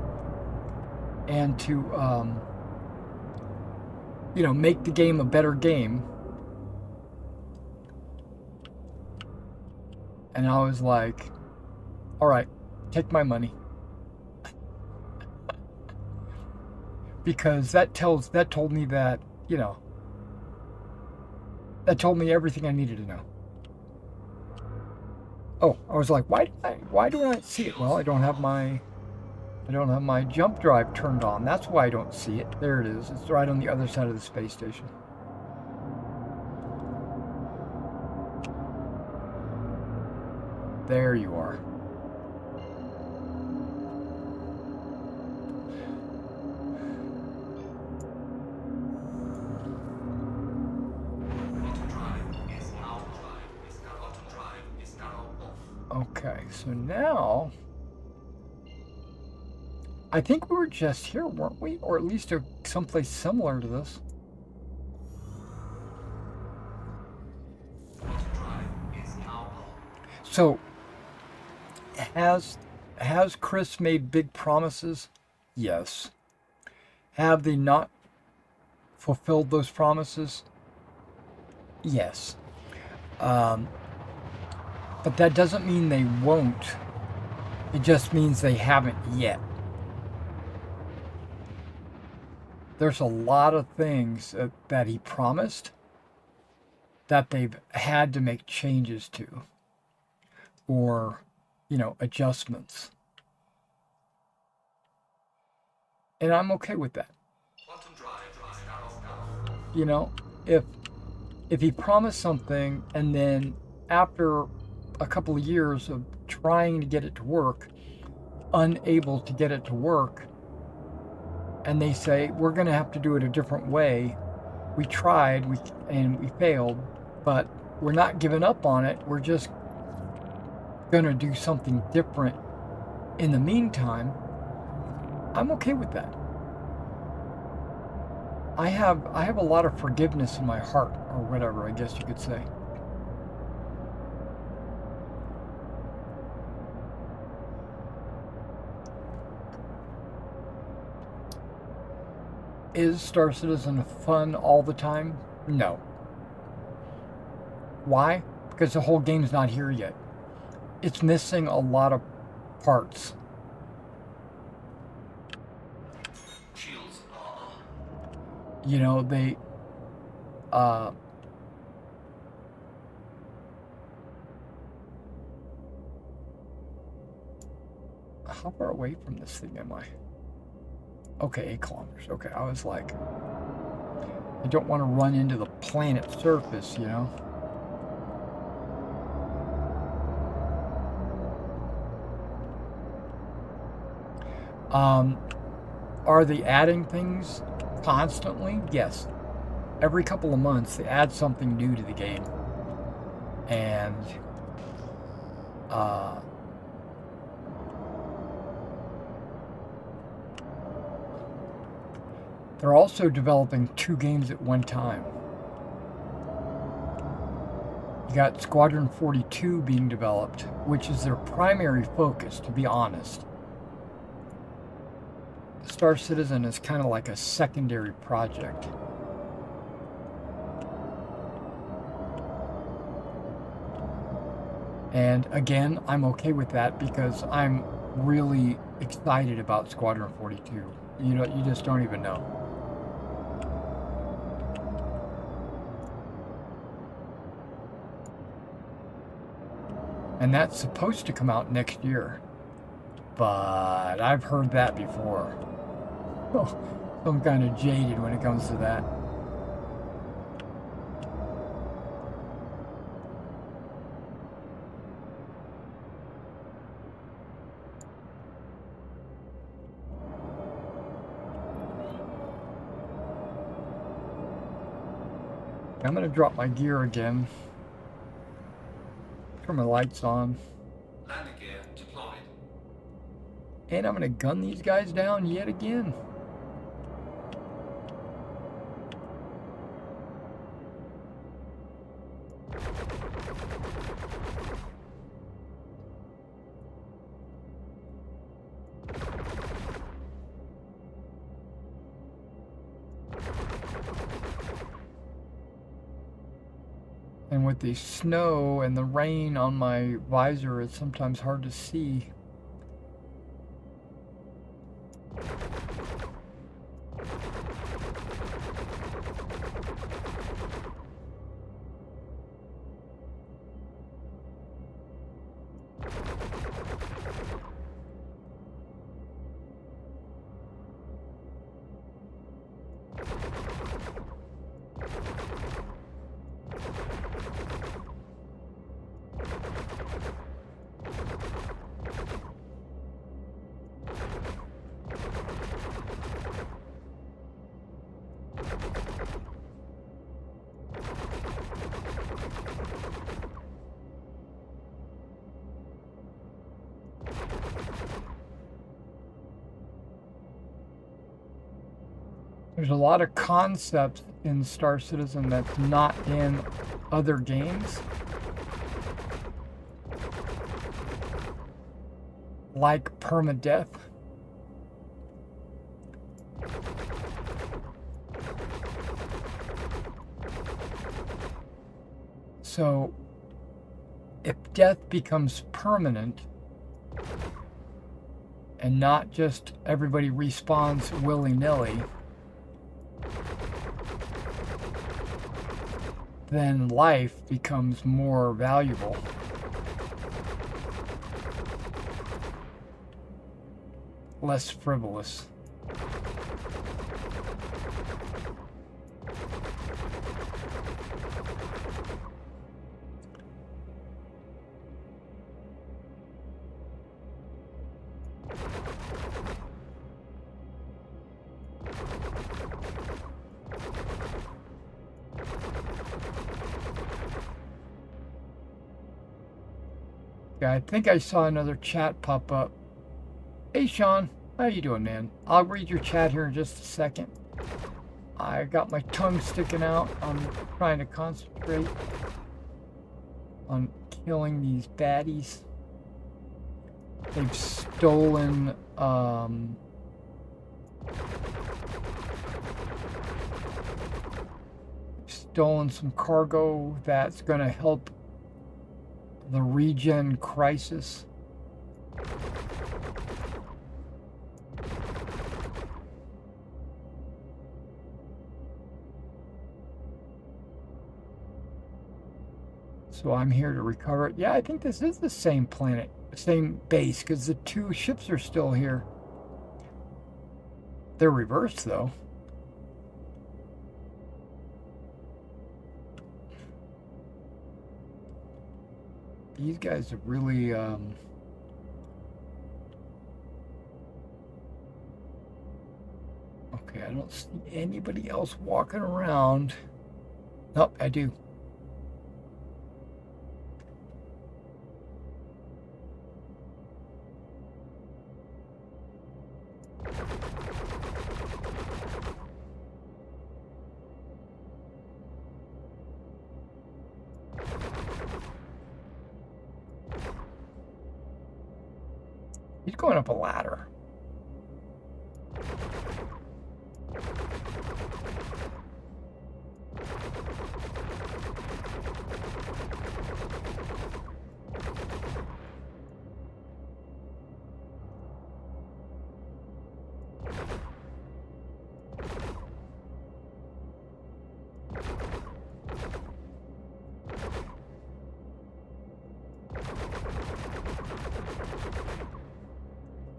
make the game a better game. And I was like, all right, take my money. Because that told me that, that told me everything I needed to know. Oh, I was like, why do I not see it? Well, I don't have my jump drive turned on. That's why I don't see it. There it is. It's right on the other side of the space station. There you are. so now I think we were just here, weren't we? Or at least someplace similar to this. So, has Chris made big promises? Yes. Have they not fulfilled those promises? Yes. But that doesn't mean they won't. It just means they haven't yet. There's a lot of things that he promised that they've had to make changes to, or, adjustments. And I'm okay with that. If he promised something and then after a couple of years of trying to get it to work, unable to get it to work, and they say, we're going to have to do it a different way. We tried, and we failed, but we're not giving up on it. We're just going to do something different in the meantime. I'm okay with that. I have a lot of forgiveness in my heart, or whatever, I guess you could say. Is Star Citizen fun all the time? No. Why? Because the whole game's not here yet. It's missing a lot of parts. They how far away from this thing am I? Okay, 8 kilometers. Okay, I was like, I don't want to run into the planet's surface, Are they adding things constantly? Yes. Every couple of months, they add something new to the game. And, they're also developing 2 games at one time. You got Squadron 42 being developed, which is their primary focus, to be honest. Star Citizen is kind of like a secondary project. And again, I'm okay with that because I'm really excited about Squadron 42. You just don't even know. And that's supposed to come out next year. But I've heard that before. I'm kind of jaded when it comes to that. I'm going to drop my gear again. Turn my lights on. Landing gear deployed. And I'm going to gun these guys down yet again. And with the snow and the rain on my visor, it's sometimes hard to see. There's a lot of concepts in Star Citizen that's not in other games. Like permadeath. So, if death becomes permanent, and not just everybody respawns willy-nilly, then life becomes more valuable. Less frivolous. Yeah, I think I saw another chat pop up. Hey Sean, how you doing, man? I'll read your chat here in just a second. I got my tongue sticking out. I'm trying to concentrate on killing these baddies. They've stolen some cargo that's going to help the regen crisis. So I'm here to recover it. Yeah, I think this is the same planet, same base, because the two ships are still here. They're reversed, though. These guys are really... Okay, I don't see anybody else walking around. Nope, I do. He's going up a ladder.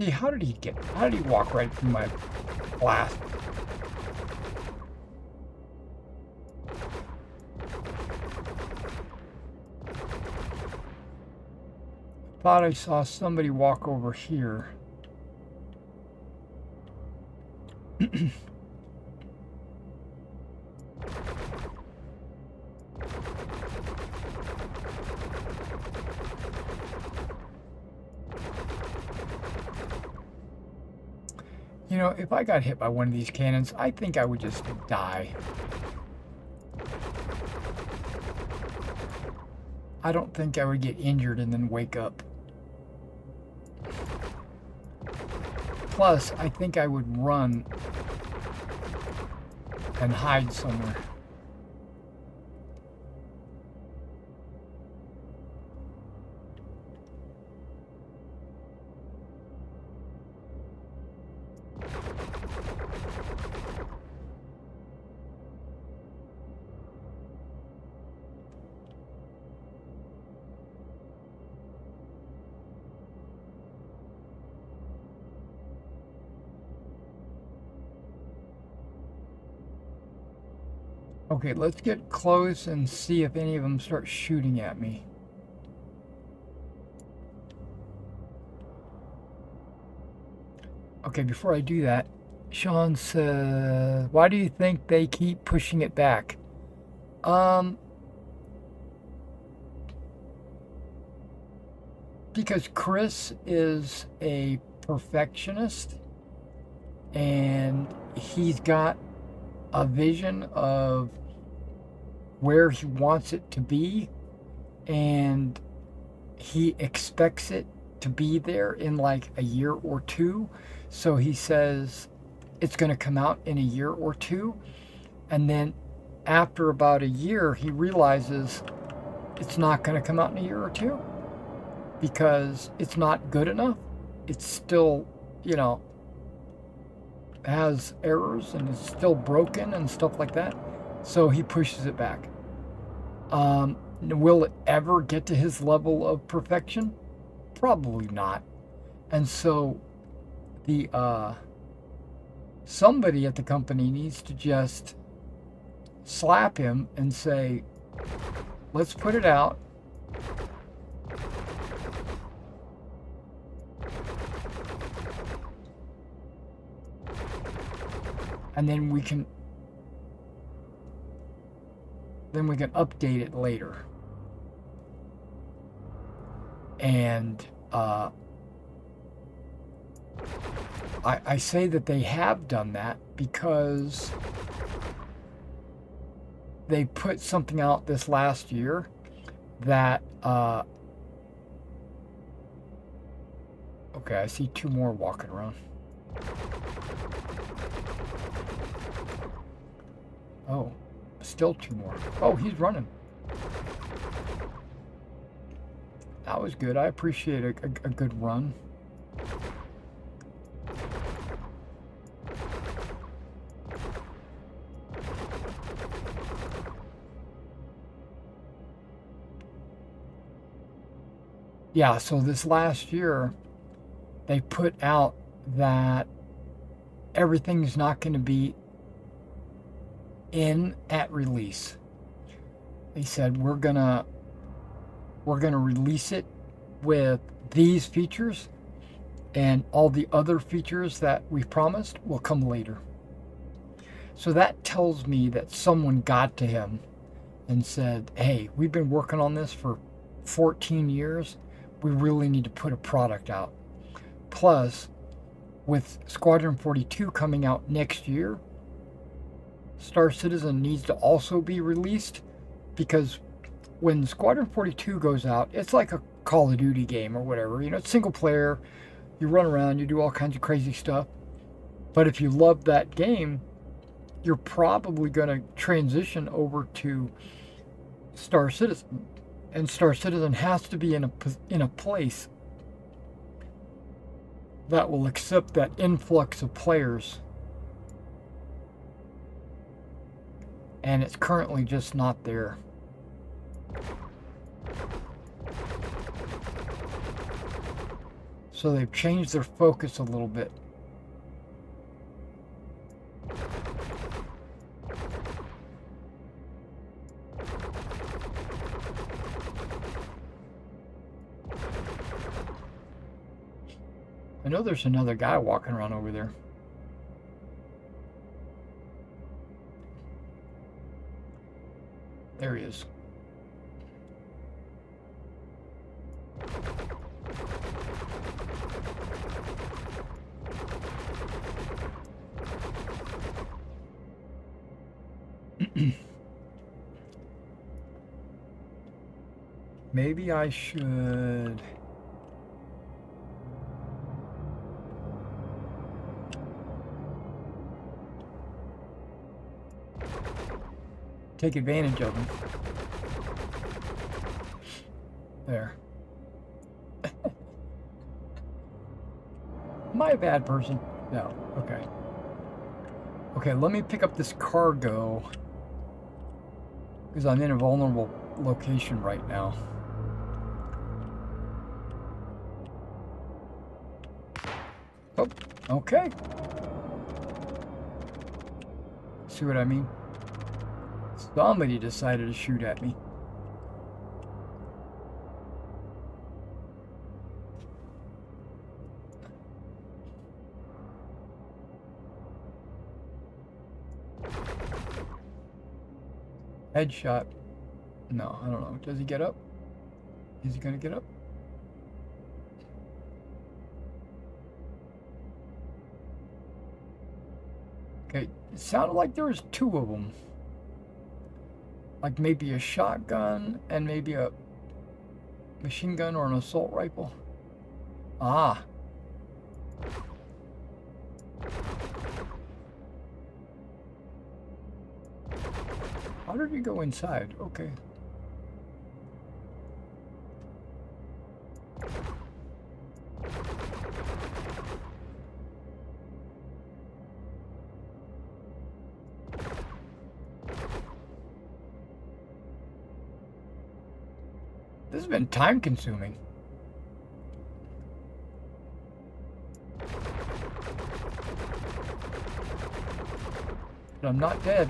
See, how did he walk right through my blast? Thought I saw somebody walk over here. You know, if I got hit by one of these cannons, I think I would just die. I don't think I would get injured and then wake up. Plus, I think I would run and hide somewhere. Okay, let's get close and see if any of them start shooting at me. Okay, before I do that, Sean says, why do you think they keep pushing it back? Because Chris is a perfectionist and he's got a vision of where he wants it to be, and he expects it to be there in like a year or two. So he says it's going to come out in a year or two. And then after about a year, he realizes it's not going to come out in a year or two because it's not good enough. It's still, has errors and is still broken and stuff like that. So he pushes it back. Will it ever get to his level of perfection? Probably not. And so the somebody at the company needs to just slap him and say, let's put it out. And then we can update it later. And I say that they have done that because they put something out this last year that okay, I see two more walking around. Oh, still two more. Oh, he's running. That was good. I appreciate a good run. Yeah, so this last year, they put out that everything's not going to be in at release. They said we're gonna release it with these features, and all the other features that we promised will come later. So that tells me that someone got to him and said, hey, we've been working on this for 14 years. We really need to put a product out. Plus, with Squadron 42 coming out next year, Star Citizen needs to also be released, because when Squadron 42 goes out, it's like a Call of Duty game or whatever. It's single player. You run around, you do all kinds of crazy stuff. But if you love that game, you're probably going to transition over to Star Citizen. And Star Citizen has to be in a place that will accept that influx of players. And it's currently just not there. So they've changed their focus a little bit. I know there's another guy walking around over there. There he is. Maybe I should... take advantage of him. There. Am I a bad person? No. Okay. Okay, let me pick up this cargo, because I'm in a vulnerable location right now. Oh, okay. See what I mean? Somebody decided to shoot at me. Headshot. No, I don't know. Does he get up? Is he gonna get up? Okay, it sounded like there was two of them. Like maybe a shotgun and maybe a machine gun or an assault rifle. Ah. How did you go inside? Okay. This has been time consuming. But I'm not dead.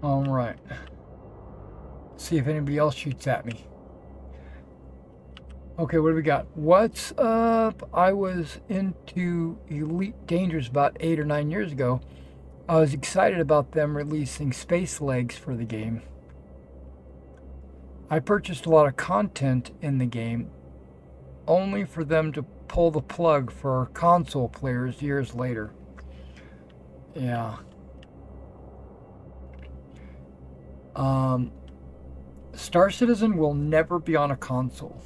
All right. See if anybody else shoots at me. Okay, what do we got? What's up? I was into Elite Dangerous about 8 or 9 years ago. I was excited about them releasing space legs for the game. I purchased a lot of content in the game, only for them to pull the plug for console players years later. Yeah. Star Citizen will never be on a console.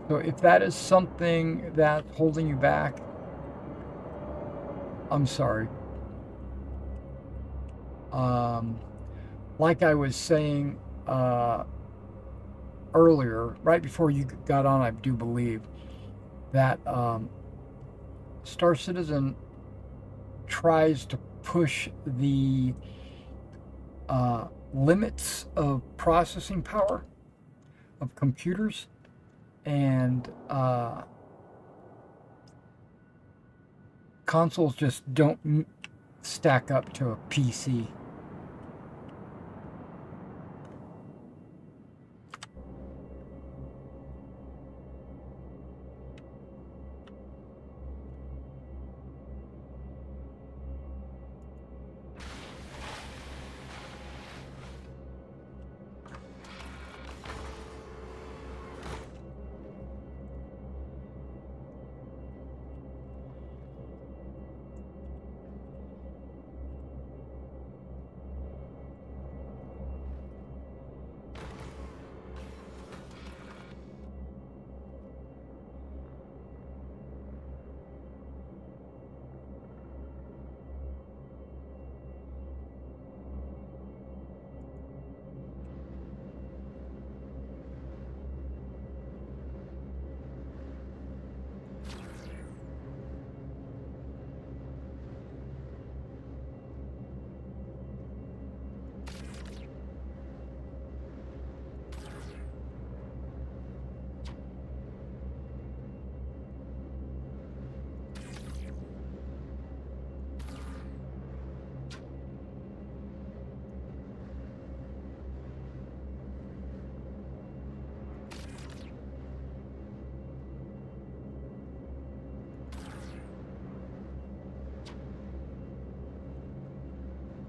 So if that is something that's holding you back, I'm sorry. Like I was saying earlier, right before you got on, I do believe that Star Citizen tries to push the limits of processing power of computers, and consoles just don't stack up to a PC.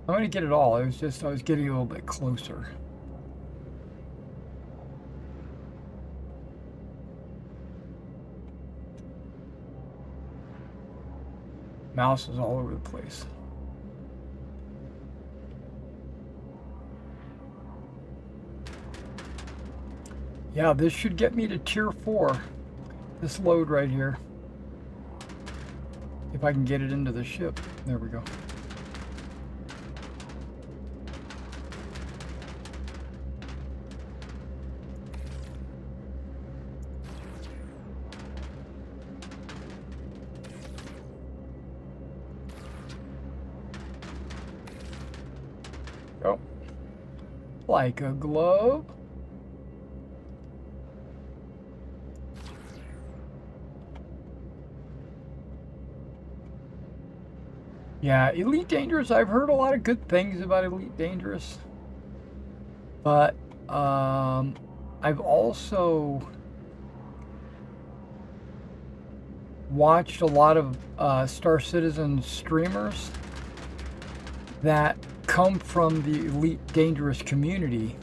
I'm going to get it all. It was just, I was getting a little bit closer. Mouse is all over the place. Yeah, this should get me to tier 4. This load right here. If I can get it into the ship. There we go. Go. Like a glove. Yeah, Elite Dangerous, I've heard a lot of good things about Elite Dangerous. But I've also watched a lot of Star Citizen streamers that come from the Elite Dangerous community,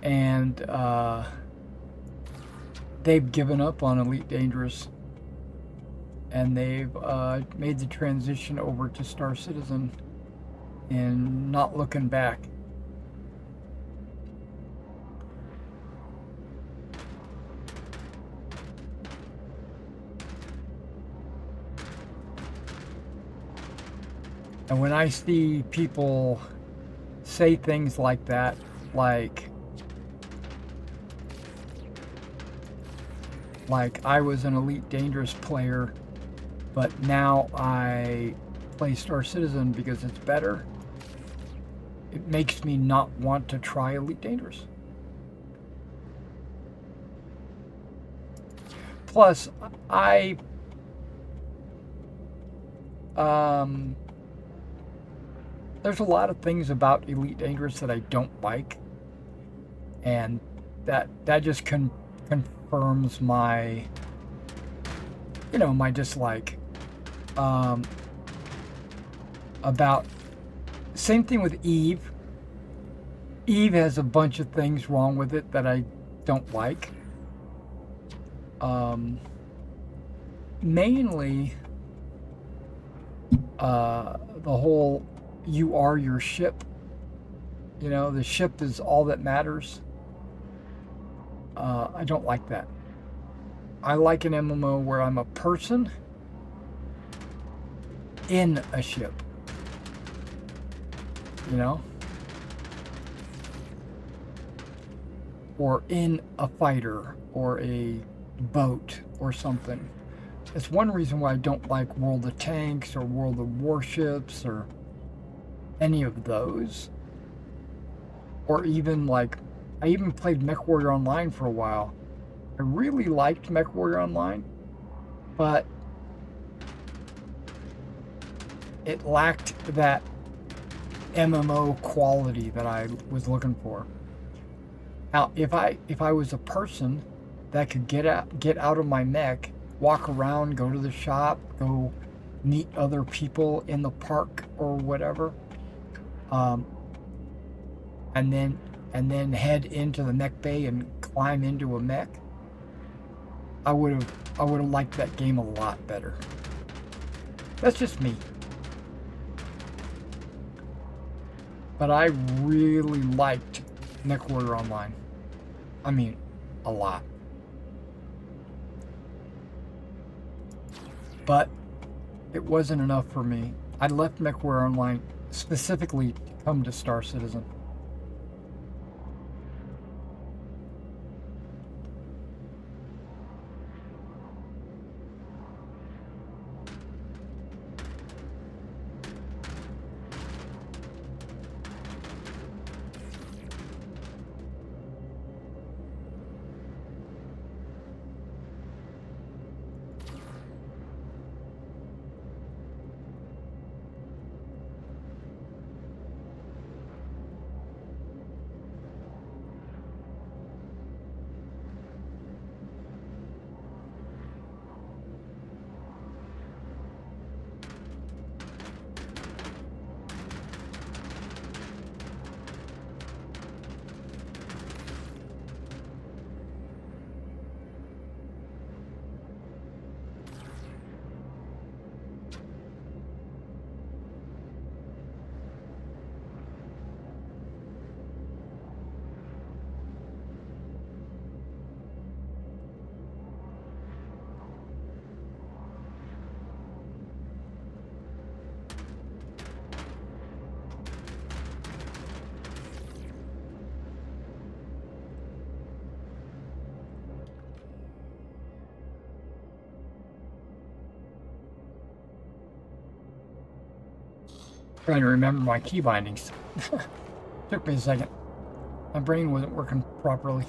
and they've given up on Elite Dangerous, and they've made the transition over to Star Citizen and not looking back. And when I see people say things like that, like I was an Elite Dangerous player, but now I play Star Citizen because it's better, it makes me not want to try Elite Dangerous. Plus, there's a lot of things about Elite Dangerous that I don't like, and that just confirms my, my dislike. About same thing with Eve. Eve has a bunch of things wrong with it that I don't like. Mainly, the whole you are your ship. The ship is all that matters. I don't like that. I like an MMO where I'm a person in a ship. Or in a fighter or a boat or something. It's one reason why I don't like World of Tanks or World of Warships or any of those. Or even I even played MechWarrior Online for a while. I really liked MechWarrior Online, but it lacked that MMO quality that I was looking for. Now, if I was a person that could get out of my mech, walk around, go to the shop, go meet other people in the park or whatever, and then head into the mech bay and climb into a mech, I would have liked that game a lot better. That's just me. But I really liked MechWarrior Online. I mean, a lot. But it wasn't enough for me. I left MechWarrior Online specifically to come to Star Citizen. Trying to remember my key bindings. Took me a second. My brain wasn't working properly.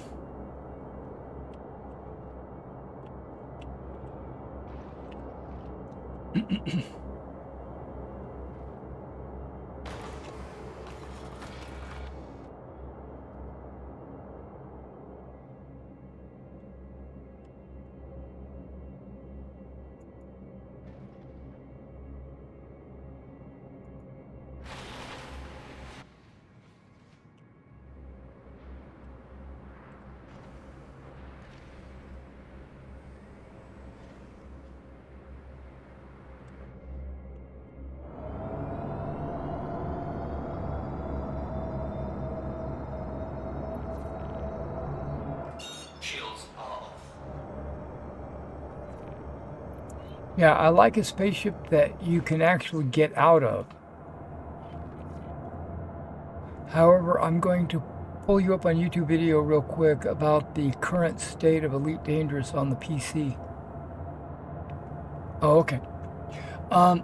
Yeah, I like a spaceship that you can actually get out of. However, I'm going to pull you up on YouTube video real quick about the current state of Elite Dangerous on the PC. Oh, okay. Um,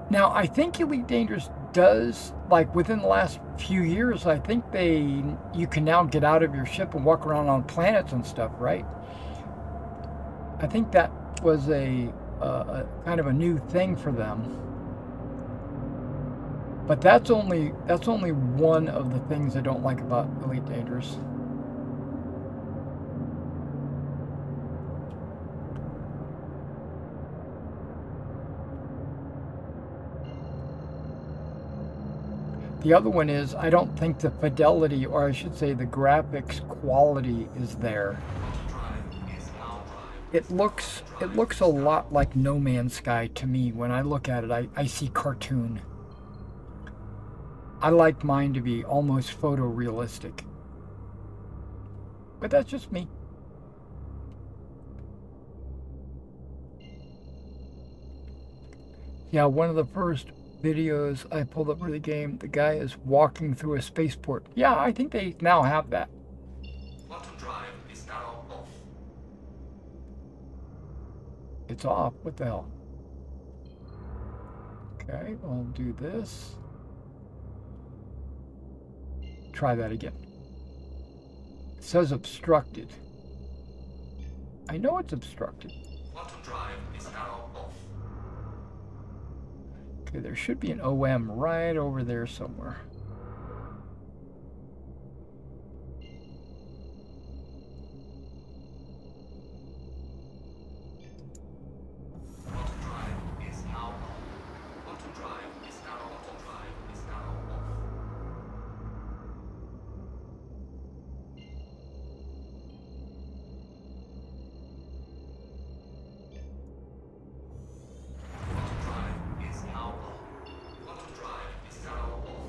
now, I think Elite Dangerous does, like within the last few years, I think you can now get out of your ship and walk around on planets and stuff, right? I think that was a kind of a new thing for them. But that's only one of the things I don't like about Elite Dangerous. The other one is I don't think the fidelity, or I should say the graphics quality, is there. It looks a lot like No Man's Sky to me. When I look at it, I see cartoon. I like mine to be almost photorealistic. But that's just me. Yeah, one of the first videos I pulled up for the game, the guy is walking through a spaceport. Yeah, I think they now have that. Quantum drive is now off. It's off. What the hell? Okay, I'll do this. Try that again. It says obstructed. I know it's obstructed. Quantum drive is now off. Okay, there should be an OM right over there somewhere. Quantum drive is now on. Quantum drive is now on. Quantum drive is now off. Quantum drive is now on. Quantum drive is now off.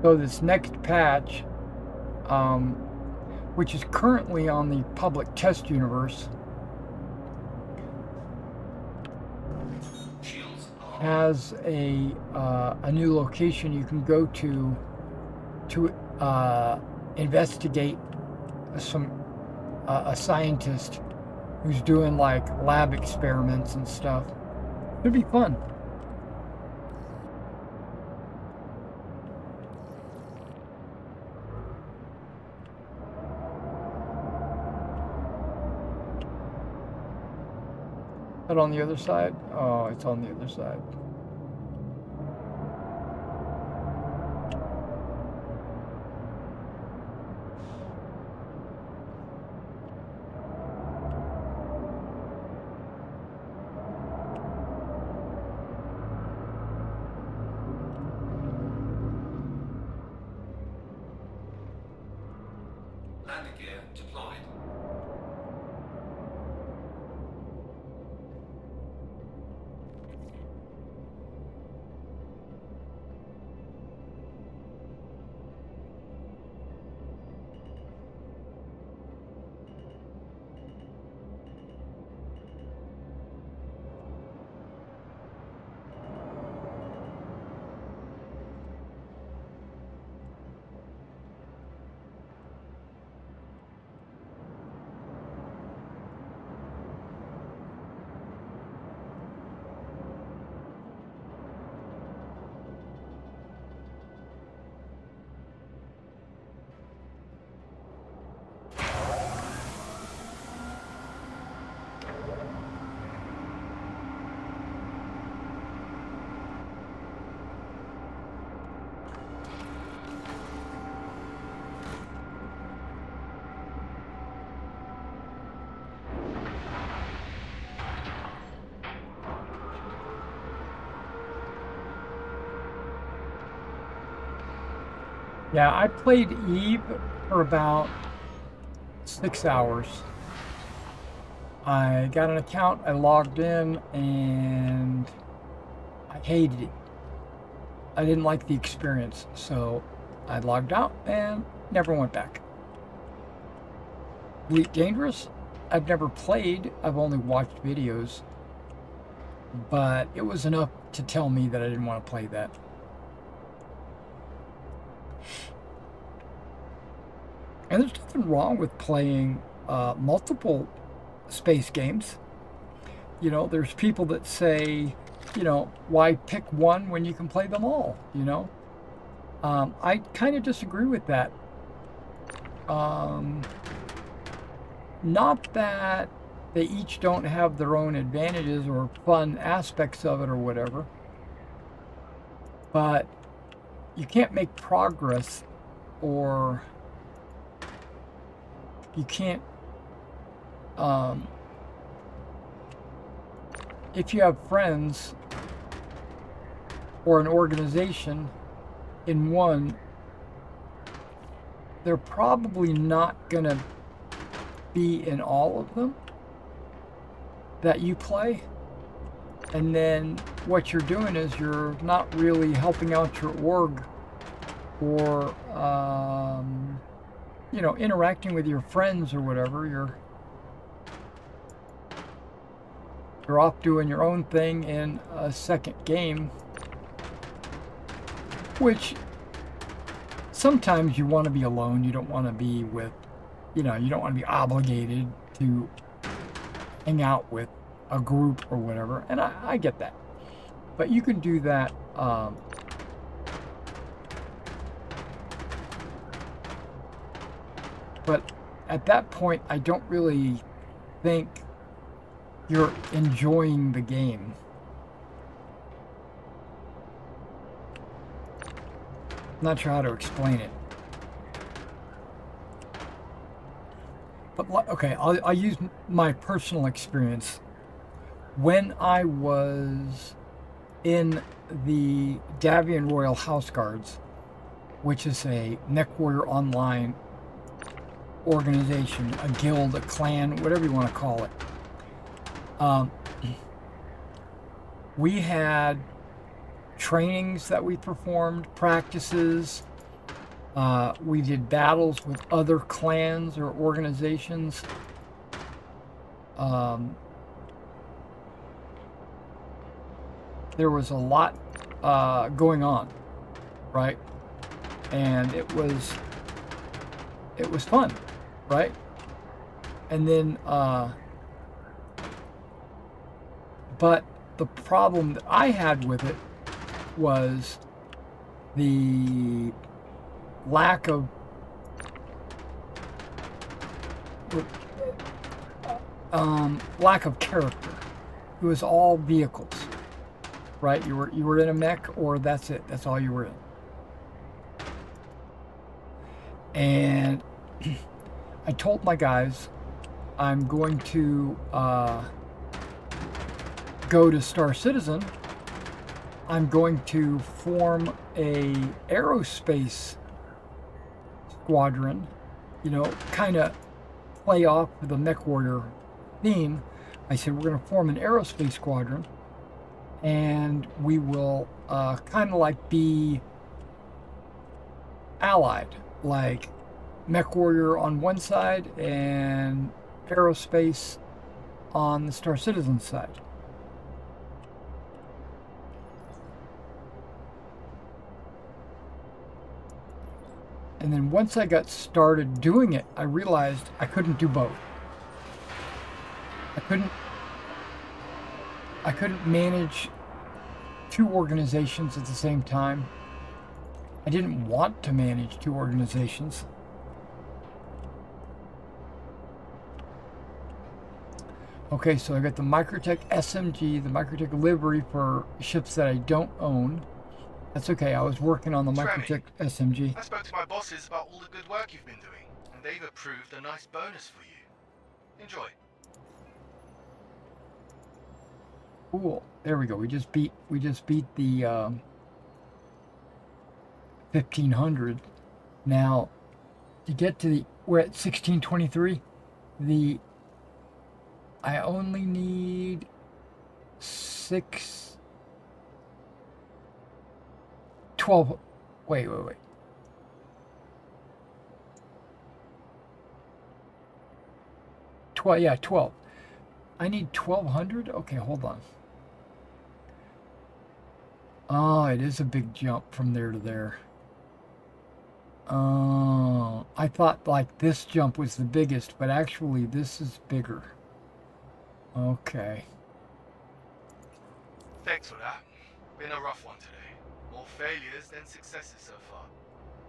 So this next patch, which is currently on the public test universe, Shields on. has a new location you can go to investigate a scientist who's doing like lab experiments and stuff. It'd be fun. That on the other side? Oh, it's on the other side. Landing gear deployed. Yeah, I played Eve for about 6 hours. I got an account, I logged in, and I hated it. I didn't like the experience, so I logged out and never went back. Elite Dangerous, I've never played, I've only watched videos, but it was enough to tell me that I didn't want to play that. And there's nothing wrong with playing multiple space games. You know, there's people that say, you know, why pick one when you can play them all, you know? I kind of disagree with that. Not that they each don't have their own advantages or fun aspects of it or whatever, but you can't make progress, or you can't, if you have friends or an organization in one, they're probably not going to be in all of them that you play. And then what you're doing is you're not really helping out your org, or you know, interacting with your friends or whatever. You're off doing your own thing in a second game, which sometimes you want to be alone. You don't want to be with, you know, you don't want to be obligated to hang out with a group or whatever. And I get that. But you can do that. But at that point, I don't really think you're enjoying the game. Not sure how to explain it. But okay, I'll use my personal experience. When I was in the Davian Royal House Guards, which is a MechWarrior Online organization, a guild, a clan, whatever you want to call it. We had trainings that we performed, practices. We did battles with other clans or organizations. There was a lot going on, right? And it was fun, right? And then, but the problem that I had with it was the lack of character. It was all vehicles, right? You were in a mech, or that's it. That's all you were in. And I told my guys, I'm going to go to Star Citizen. I'm going to form a aerospace squadron, you know, kind of play off the MechWarrior theme. I said, we're going to form an aerospace squadron, and we will kind of like be allied, like MechWarrior on one side and aerospace on the Star Citizen side. And then once I got started doing it, I realized I couldn't do both. I couldn't manage two organizations at the same time. I didn't want to manage two organizations. Okay, so I got the Microtech SMG, the Microtech livery for ships that I don't own. That's okay, I was working on the Microtech SMG. I spoke to my bosses about all the good work you've been doing, and they've approved a nice bonus for you. Enjoy. Cool. There we go. We just beat the 1500. Now, to get to the, we're at 1623. I only need 12. Wait. 12, yeah, 12. I need 1200? Okay, hold on. Oh, it is a big jump from there to there. Oh, I thought like this jump was the biggest, but actually this is bigger. Okay. Thanks for that. Been a rough one today. More failures than successes so far.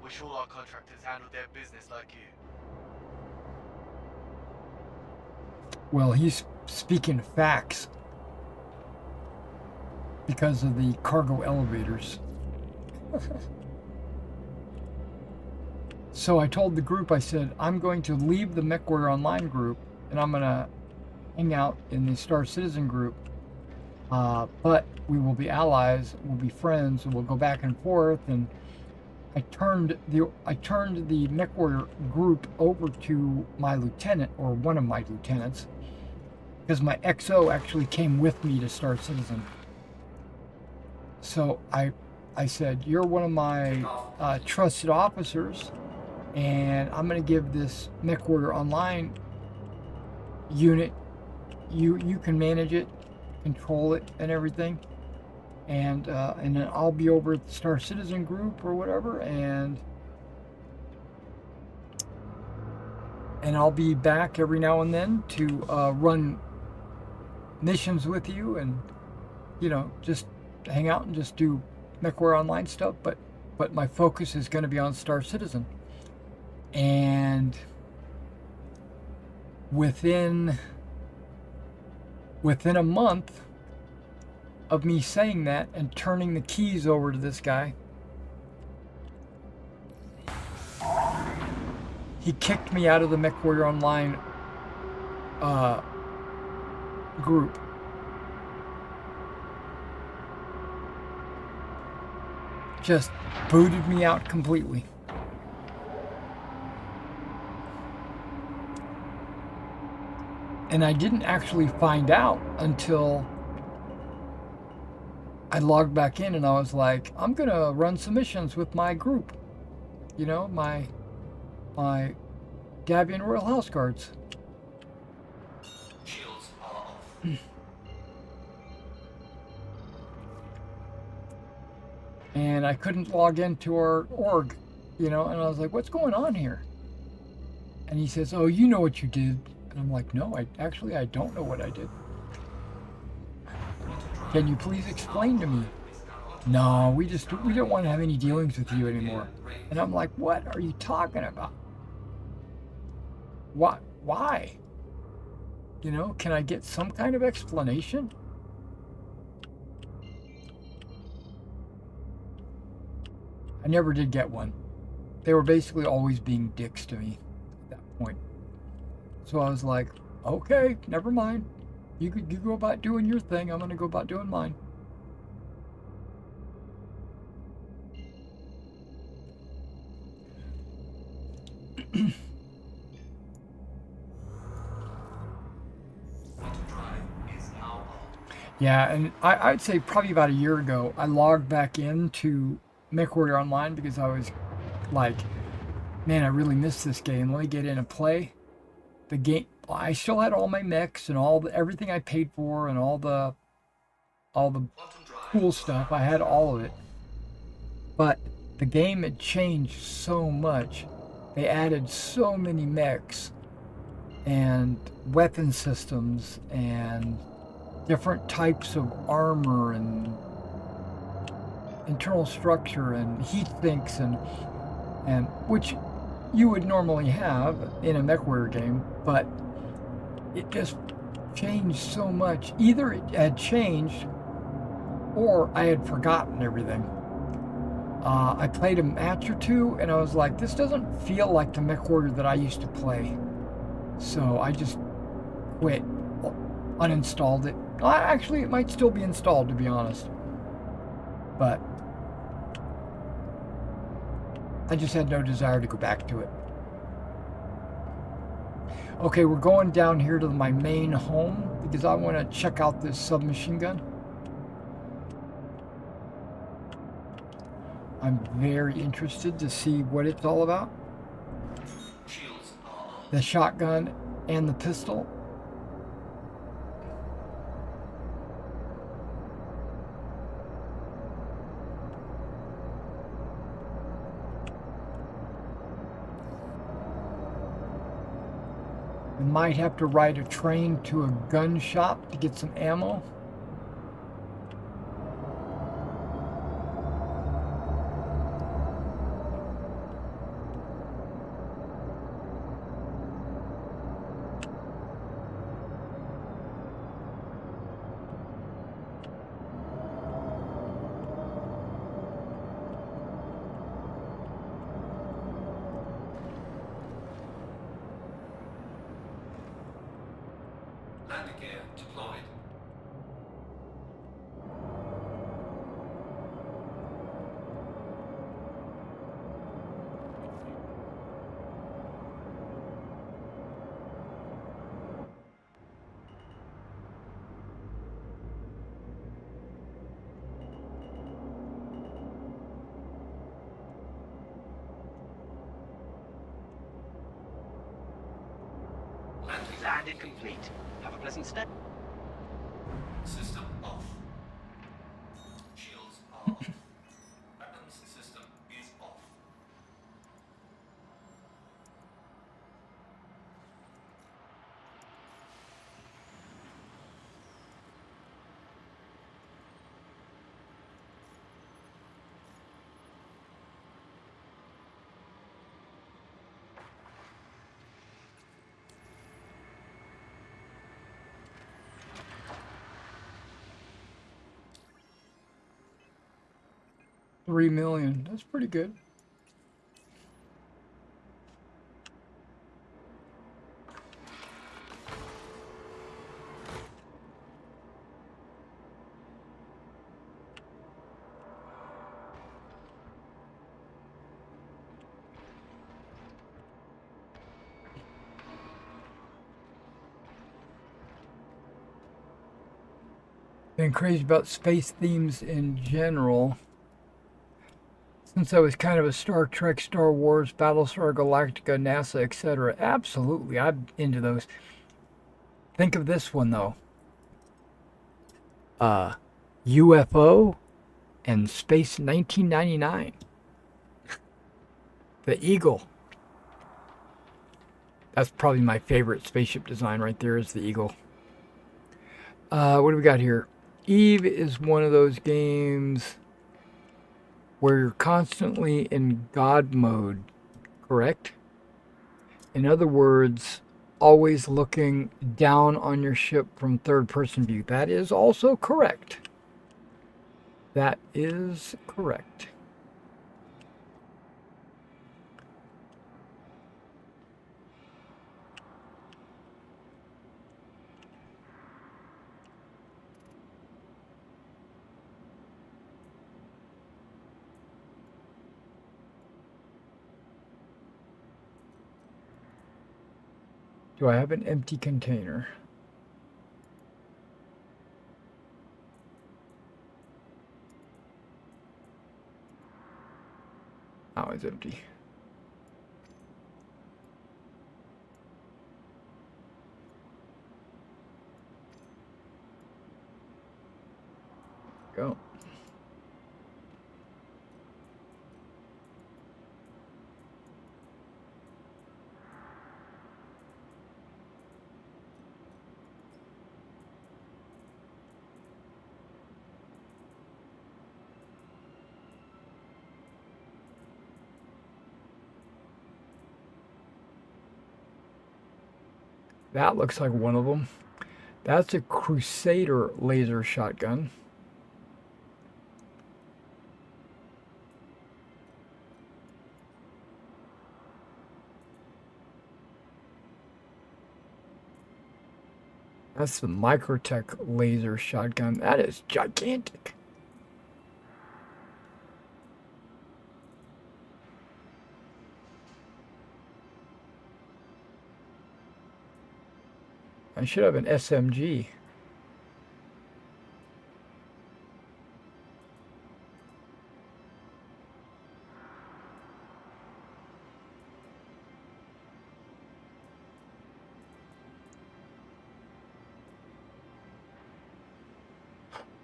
Wish all our contractors handled their business like you. Well, he's speaking facts because of the cargo elevators. So I told the group, I said, I'm going to leave the MechWarrior Online group and I'm going to hang out in the Star Citizen group. But we will be allies, we'll be friends, and we'll go back and forth. And I turned the MechWarrior group over to my lieutenant, or one of my lieutenants, because my XO actually came with me to Star Citizen. So I said, you're one of my trusted officers, and I'm going to give this MechWarrior Online unit, you can manage it, control it, and everything. And then I'll be over at the Star Citizen group or whatever, and I'll be back every now and then to run missions with you, and just hang out and just do MechWarrior Online stuff. But my focus is going to be on Star Citizen. And within a month of me saying that and turning the keys over to this guy, he kicked me out of the MechWarrior Online group. Just booted me out completely. And I didn't actually find out until I logged back in, and I was like, I'm gonna run some missions with my group. My Davian Royal House Guards. Shields are off. And I couldn't log into our org, and I was like, what's going on here? And he says, oh, you know what you did. And I'm like, no, I don't know what I did. Can you please explain to me? No, we don't want to have any dealings with you anymore. And I'm like, what are you talking about? What? Why? Can I get some kind of explanation? I never did get one. They were basically always being dicks to me at that point. So I was like, okay, never mind. You go about doing your thing. I'm going to go about doing mine. Yeah, and I'd say probably about a year ago, I logged back into MechWarrior Online because I was like, man, I really missed this game. Let me get in and play. The game, I still had all my mechs and everything I paid for and all the cool stuff. I had all of it. But the game had changed so much. They added so many mechs and weapon systems and different types of armor and internal structure and heat sinks and which you would normally have in a MechWarrior game, but it just changed so much. Either it had changed or I had forgotten everything. I played a match or two and I was like, this doesn't feel like the MechWarrior that I used to play. So I just quit, uninstalled it. Actually, it might still be installed, to be honest. But I just had no desire to go back to it. Okay, we're going down here to my main home because I want to check out this submachine gun. I'm very interested to see what it's all about. Shields are on. The shotgun and the pistol. We might have to ride a train to a gun shop to get some ammo. Landing gear deployed. Landing complete. Have a pleasant stay. System off. Shields are off. Weapons system is off. $3 million. That's pretty good. Been crazy about space themes in general. Since I was kind of a Star Trek, Star Wars, Battlestar Galactica, NASA, etc. Absolutely, I'm into those. Think of this one though. UFO and Space 1999. The Eagle. That's probably my favorite spaceship design right there is the Eagle. What do we got here? Eve is one of those games where you're constantly in God mode, correct? In other words, always looking down on your ship from third person view. That is also correct. That is correct. Do I have an empty container? Oh, it's empty. Go. That looks like one of them. That's a Crusader laser shotgun. That's the Microtech laser shotgun. That is gigantic. I should have an SMG.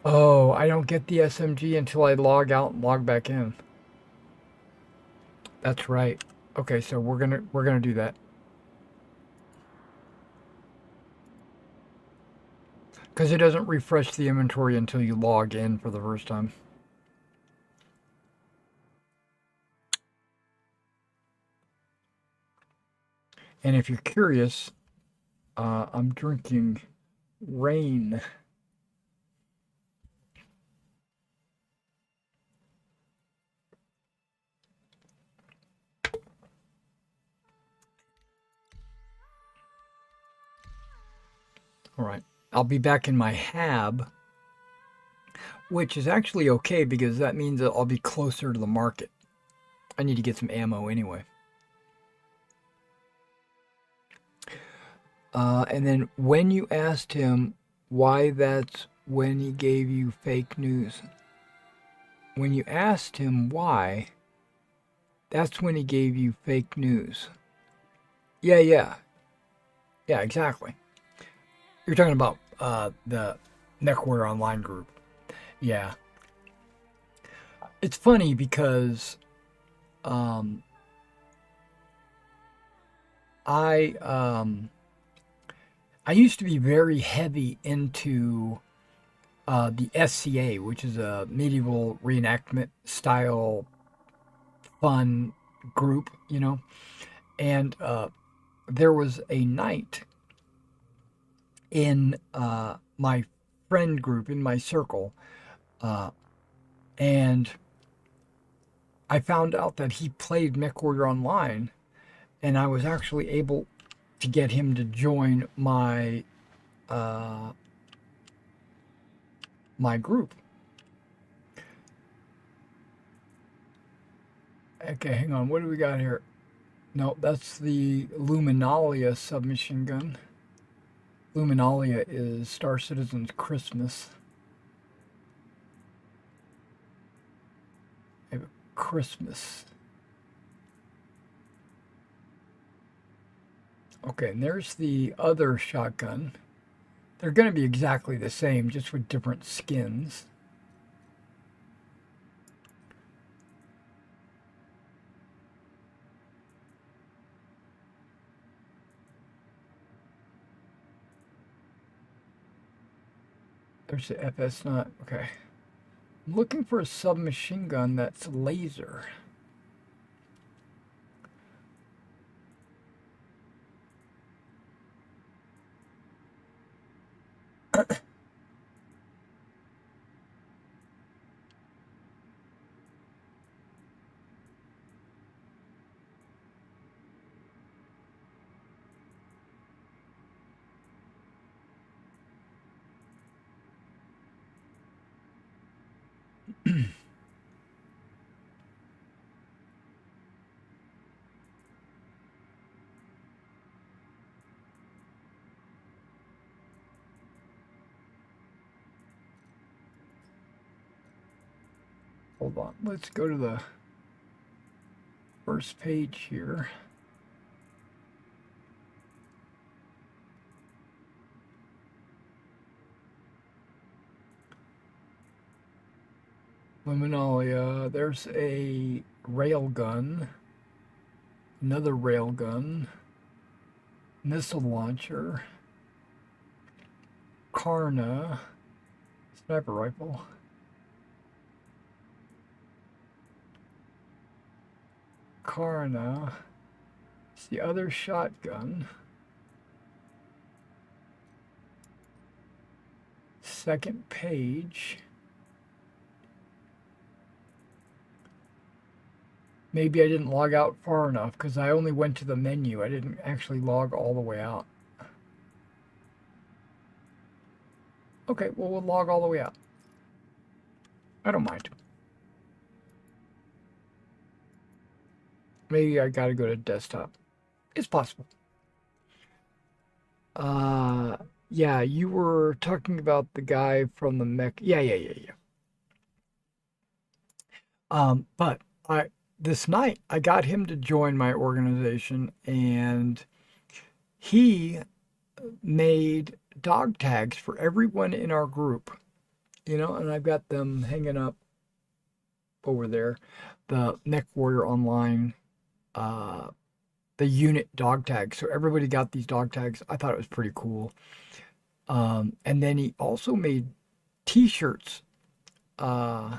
Oh, I don't get the SMG until I log out and log back in. That's right. Okay, so we're gonna do that. Because it doesn't refresh the inventory until you log in for the first time. And if you're curious, I'm drinking rain. All right. I'll be back in my hab, which is actually okay because that means that I'll be closer to the market. I need to get some ammo anyway. And then when you asked him why that's when he gave you fake news, when you asked him why, that's when he gave you fake news. Yeah, exactly. You're talking about the Neckwear Online group. Yeah. It's funny because I used to be very heavy into the SCA, which is a medieval reenactment style fun group, you know. And there was a night in my friend group, in my circle, and I found out that he played MechWarrior Online, and I was actually able to get him to join my my group. Okay, hang on. What do we got here? No, that's the Luminalia submachine gun. Luminalia is Star Citizen's Christmas. I have a Christmas. Okay, and there's the other shotgun. They're going to be exactly the same, just with different skins. There's the FS not okay. I'm looking for a submachine gun that's laser. Hold on. Let's go to the first page here. Luminalia. There's a railgun. Another railgun. Missile launcher. Karna. Sniper rifle. Karna. It's the other shotgun. Second page. Maybe I didn't log out far enough because I only went to the menu. I didn't actually log all the way out. Okay, well, we'll log all the way out. I don't mind. Maybe I gotta go to desktop. It's possible. Yeah, you were talking about the guy from the mech. Yeah. But I this night I got him to join my organization, and he made dog tags for everyone in our group. And I've got them hanging up over there. The Mech Warrior Online, uh, the unit dog tags. So everybody got these dog tags. I thought it was pretty cool. And then he also made T-shirts uh,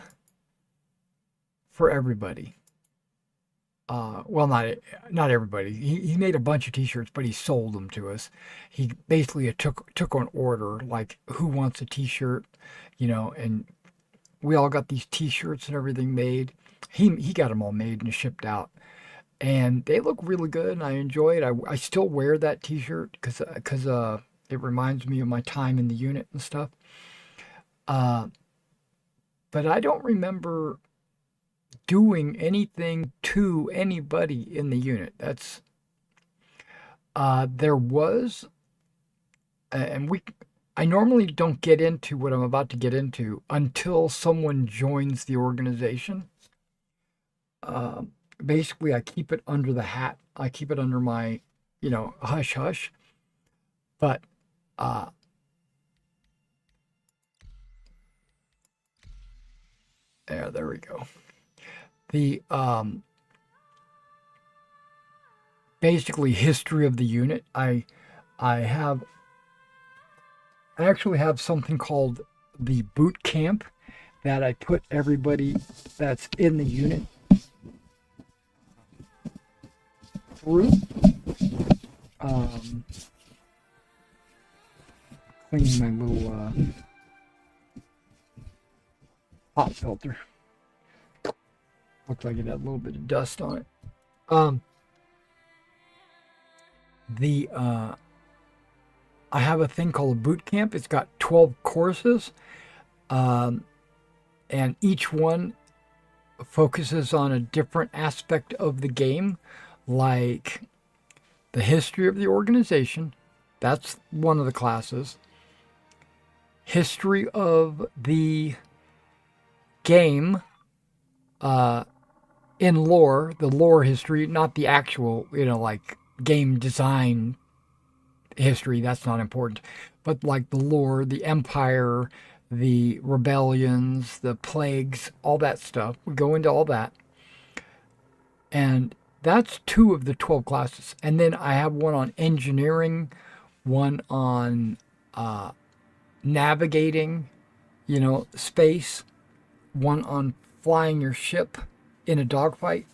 for everybody. Well, not everybody. He made a bunch of T-shirts, but he sold them to us. He basically took on order, like who wants a T-shirt, and we all got these T-shirts and everything made. He got them all made and shipped out, and they look really good, and I enjoy it. I still wear that T-shirt because it reminds me of my time in the unit and stuff. Uh, but I don't remember doing anything to anybody in the unit. There was, and I normally don't get into what I'm about to get into until someone joins the organization. Uh, Basically, I keep it under the hat. I keep it under my, hush hush. But uh, there we go. The basically history of the unit. I actually have something called the boot camp that I put everybody that's in the unit through. Cleaning my little pop filter. Looks like it had a little bit of dust on it. The I have a thing called a boot camp. It's got 12 courses, and each one focuses on a different aspect of the game, like the history of the organization. That's one of the classes. History of the game, in lore, the lore history, not the actual, like game design history. That's not important. But like the lore, the empire, the rebellions, the plagues, all that stuff. We go into all that. And that's 2 of the 12 classes. And then I have one on engineering, one on navigating, space, one on flying your ship in a dogfight.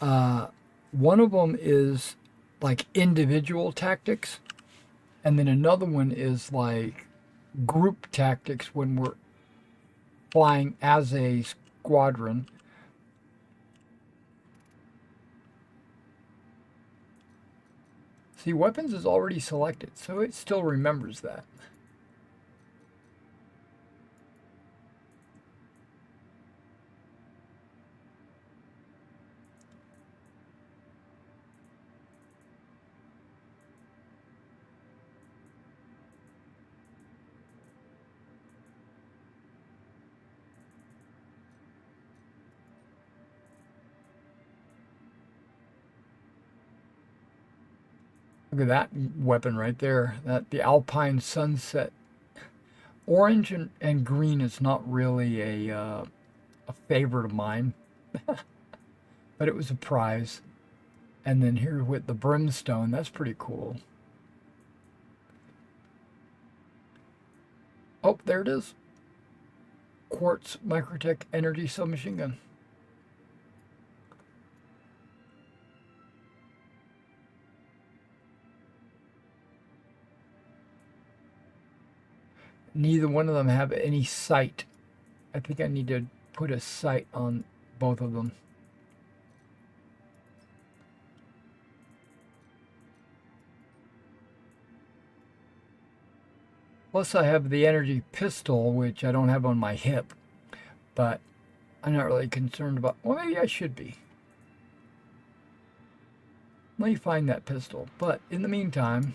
One of them is like individual tactics, and then another one is like group tactics when we're flying as a squadron. See, weapons is already selected, so it still remembers that. Look at that weapon right there. The Alpine Sunset. Orange and green is not really a favorite of mine, but it was a prize. And then here with the brimstone, that's pretty cool. Oh, there it is. Quartz Microtech Energy Submachine Gun. Neither one of them have any sight. I think I need to put a sight on both of them. Plus I have the energy pistol, which I don't have on my hip, but I'm not really concerned about. Well, maybe I should be. Let me find that pistol. But in the meantime,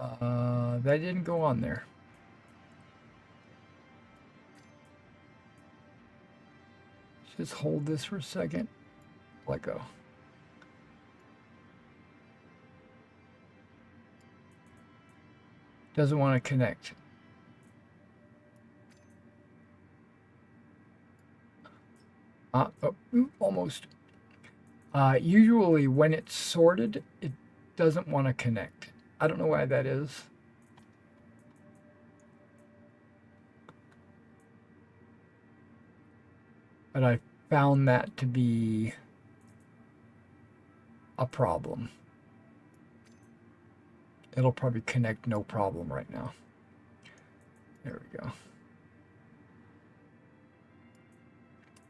That didn't go on there. Just hold this for a second. Let go. Doesn't want to connect. Almost. Usually when it's sorted, it doesn't want to connect. I don't know why that is. But I found that to be a problem. It'll probably connect no problem right now. There we go.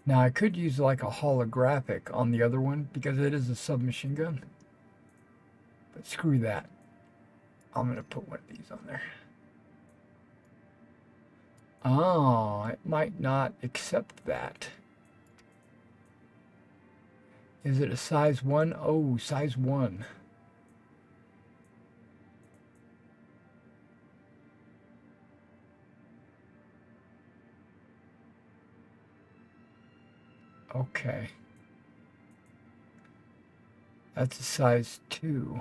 Now I could use like a holographic on the other one because it is a submachine gun. But screw that. I'm going to put one of these on there. Oh, it might not accept that. Is it a size 1? Oh, size 1. Okay. That's a size 2.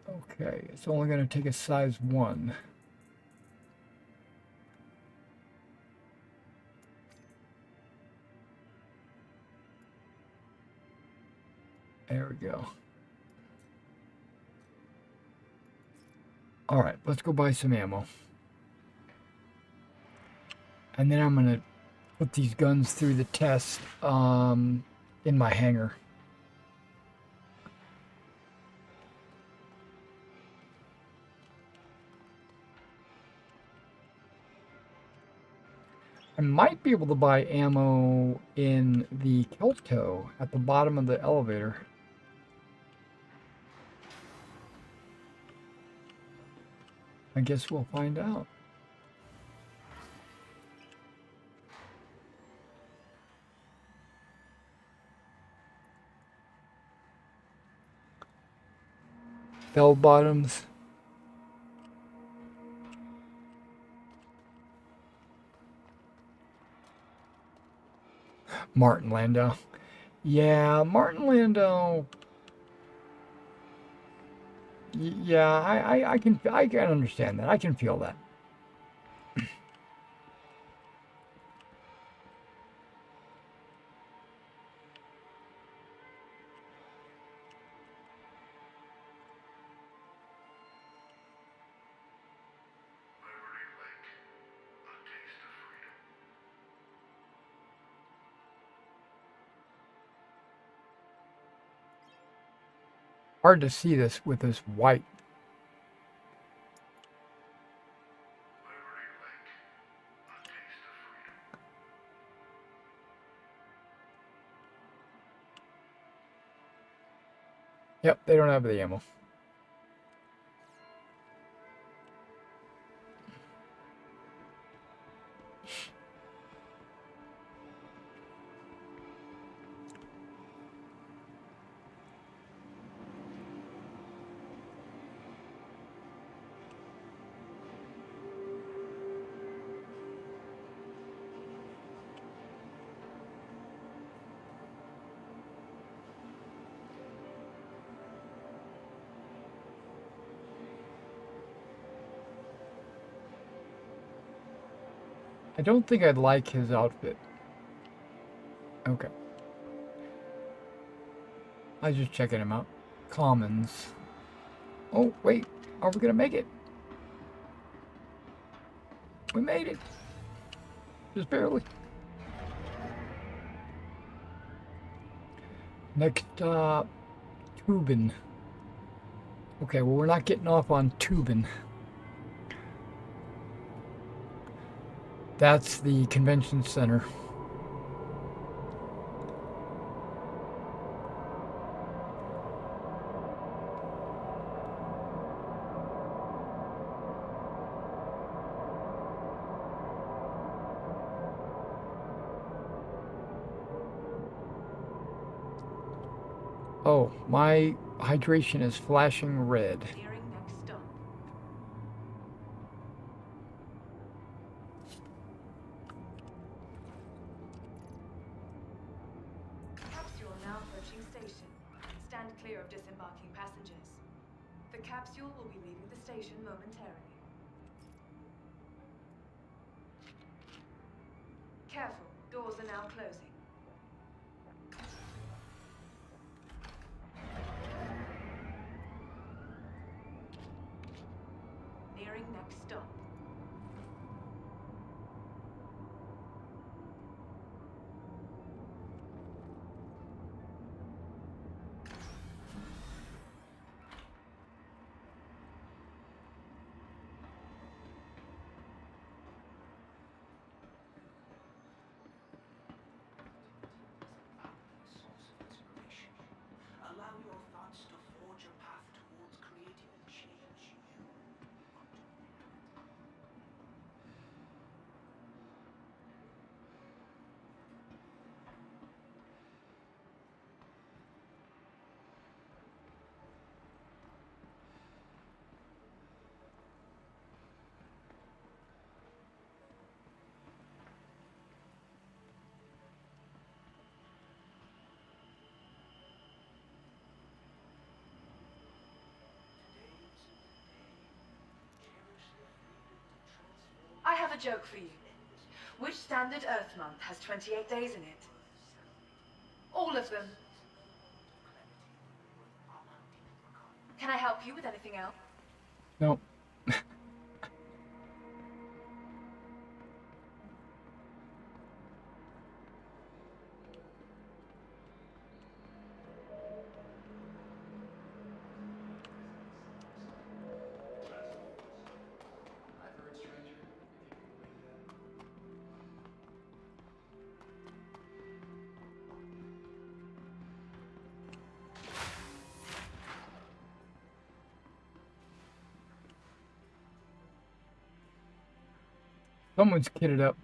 Okay, it's only going to take a size 1. There we go. All right, let's go buy some ammo. And then I'm going to put these guns through the test in my hangar. I might be able to buy ammo in the Kelto at the bottom of the elevator. I guess we'll find out. Bell bottoms. Martin Landau. Yeah, Martin Landau. Yeah, I can understand that. I can feel that. Hard to see this with this white. Yep, they don't have the ammo. I don't think I'd like his outfit. Okay. I was just checking him out. Commons. Oh, wait. Are we going to make it? We made it. Just barely. Next, Tubin. Okay, well, we're not getting off on Tubin. That's the convention center. Oh, my hydration is flashing red. Nearing next stop. Capsule now approaching station. Stand clear of disembarking passengers. The capsule will be leaving the station momentarily. Careful, doors are now closing. Nearing next stop. Source of inspiration. Allow your thoughts to forge a path towards creating the change you want to create. I have a joke for you. Which standard Earth month has 28 days in it? All of them. Can I help you with anything else? No. I've heard, stranger, if you can believe that. Someone's kitted up,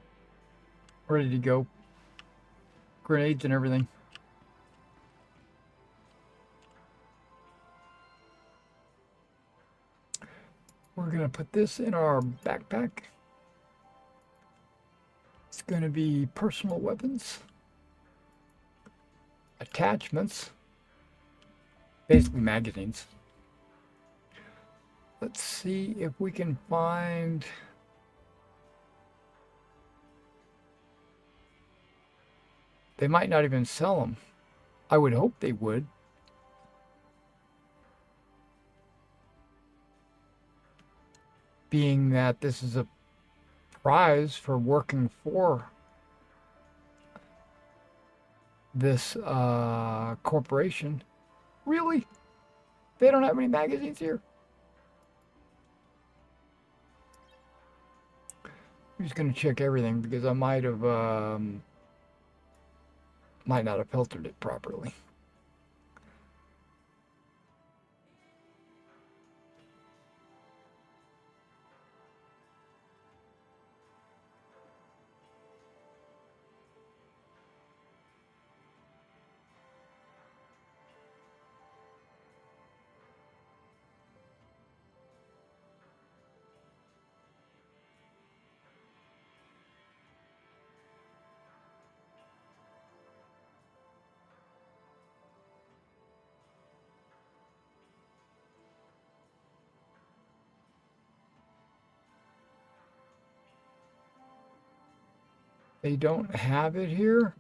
ready to go. Grenades and everything. We're going to put this in our backpack. It's going to be personal weapons, attachments, basically magazines. Let's see if we can find... They might not even sell them. I would hope they would. Being that this is a prize for working for this corporation. Really? They don't have any magazines here? I'm just going to check everything because I might not have filtered it properly. They don't have it here?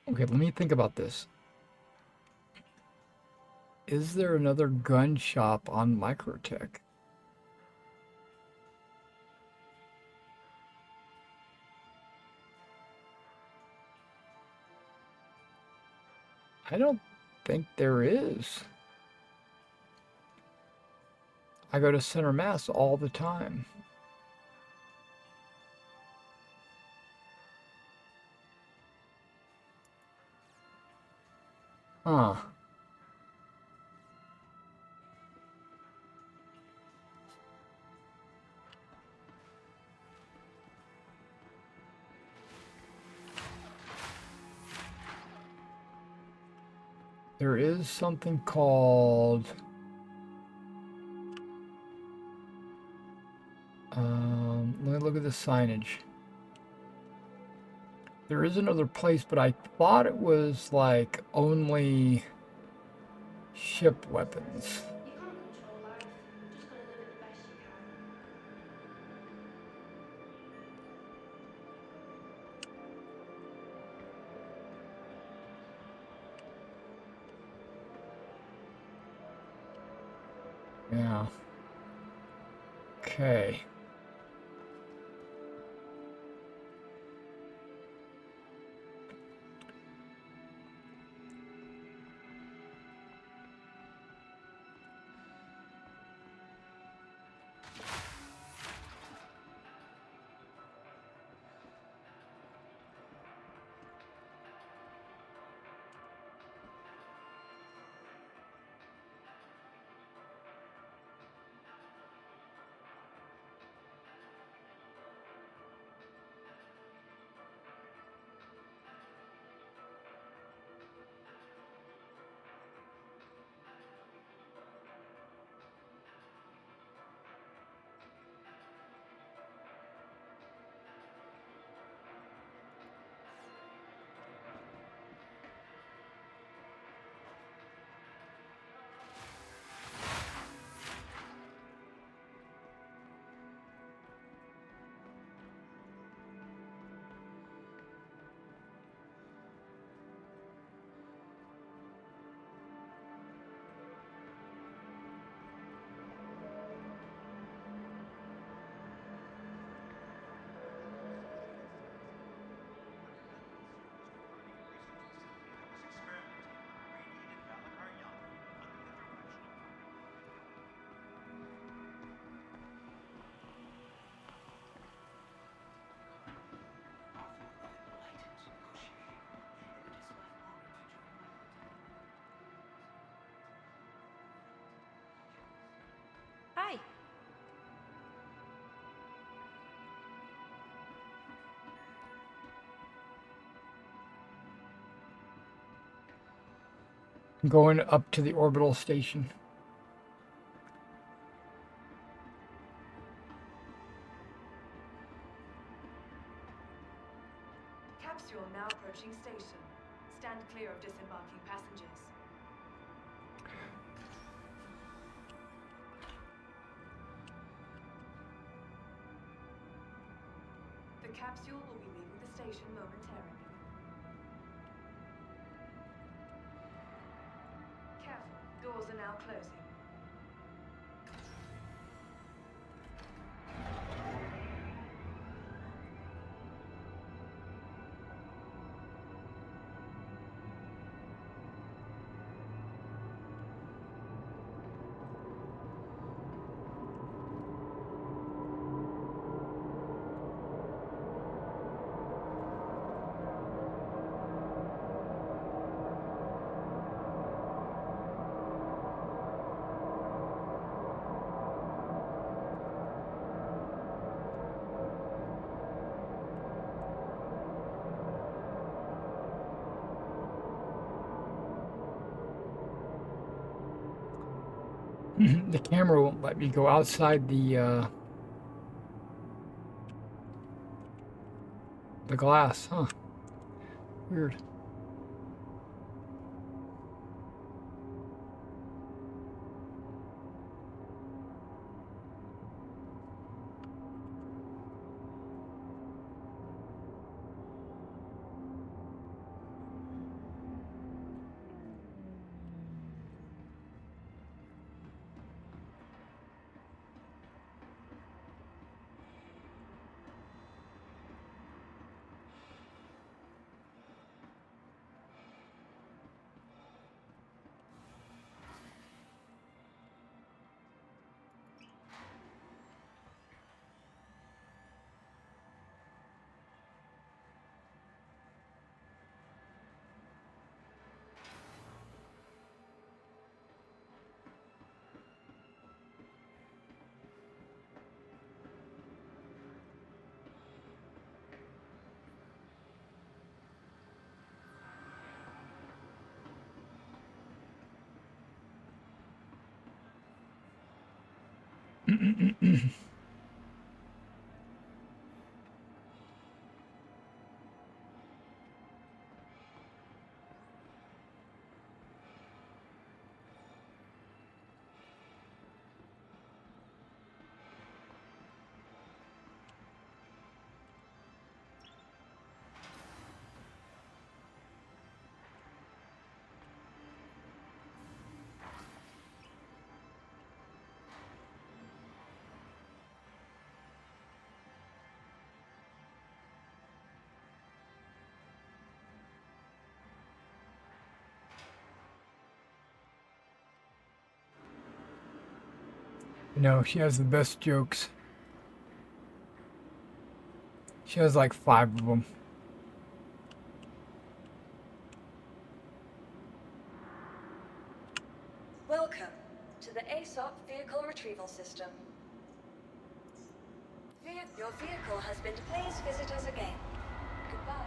Okay, let me think about this. Is there another gun shop on Microtech? I don't think there is. I go to Center Mass all the time. Huh. There is something called let me look at the signage. There is another place, but I thought it was like only ship weapons. You can't control life. You just gotta live it the best you can. Yeah. Okay. Hi. Going up to the orbital station. Capsule now approaching station. Stand clear of disembarking passengers. The capsule will be leaving the station momentarily. Careful, doors are now closing. The camera won't let me go outside the glass, huh? Weird. You know, she has the best jokes. She has like 5 of them. Welcome to the ASOP Vehicle Retrieval System. Your vehicle has been... Please visit us again. Goodbye.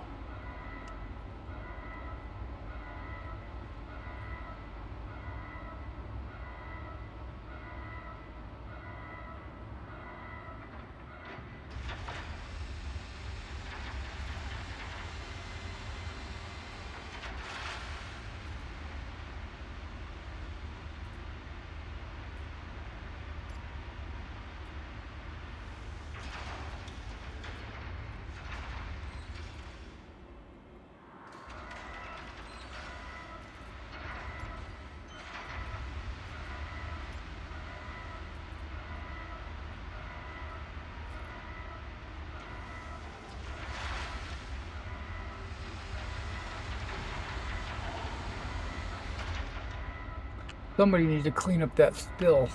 Somebody needs to clean up that spill.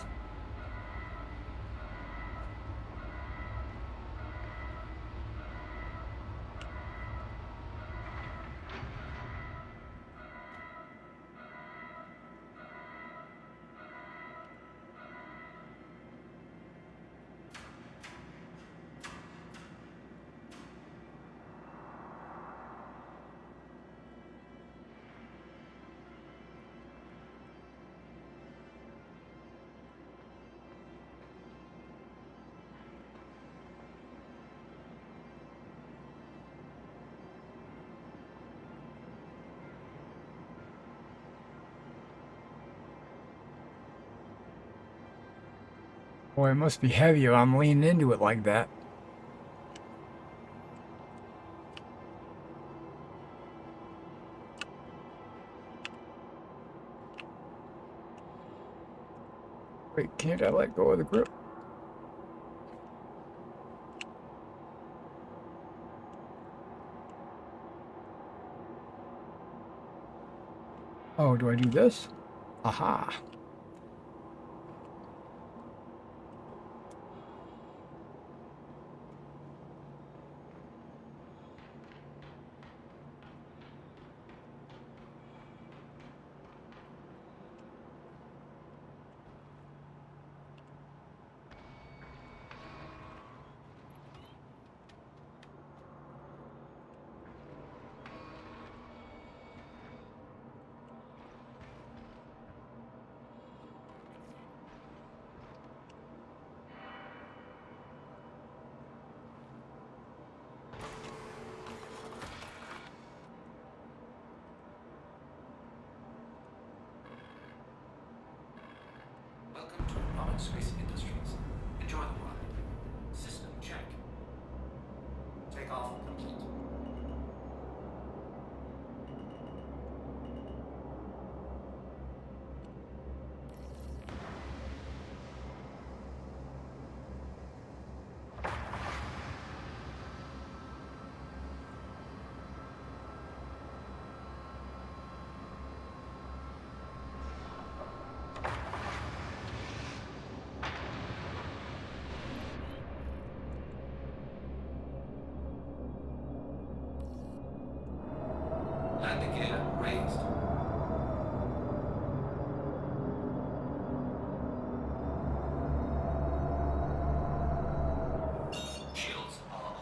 Boy, it must be heavy if I'm leaning into it like that. Wait, can't I let go of the grip? Oh, do I do this? Aha. Welcome to Rocket Space Industries. Enjoy the ride. System check. Takeoff complete. Landing gear raised. Shields are off.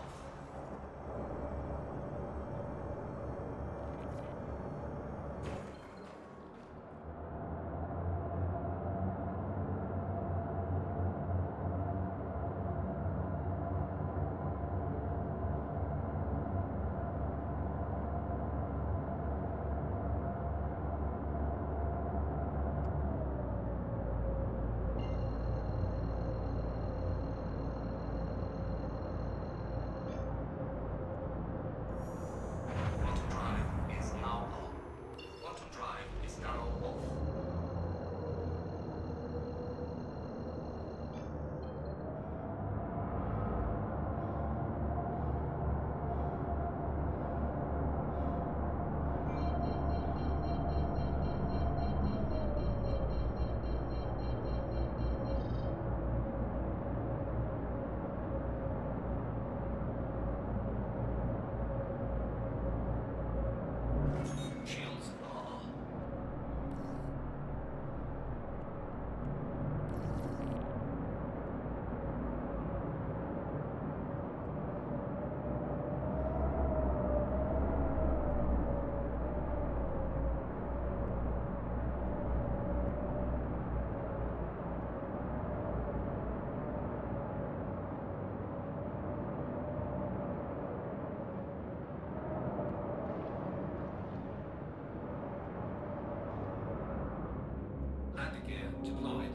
Automatic gear deployed.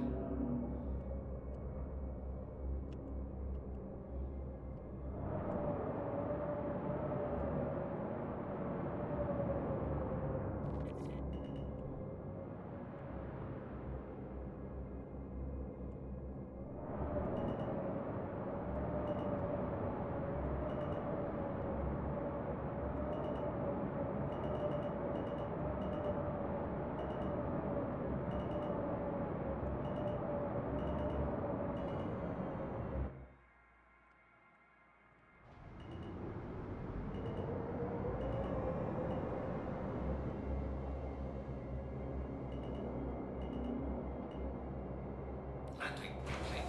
Landing complete.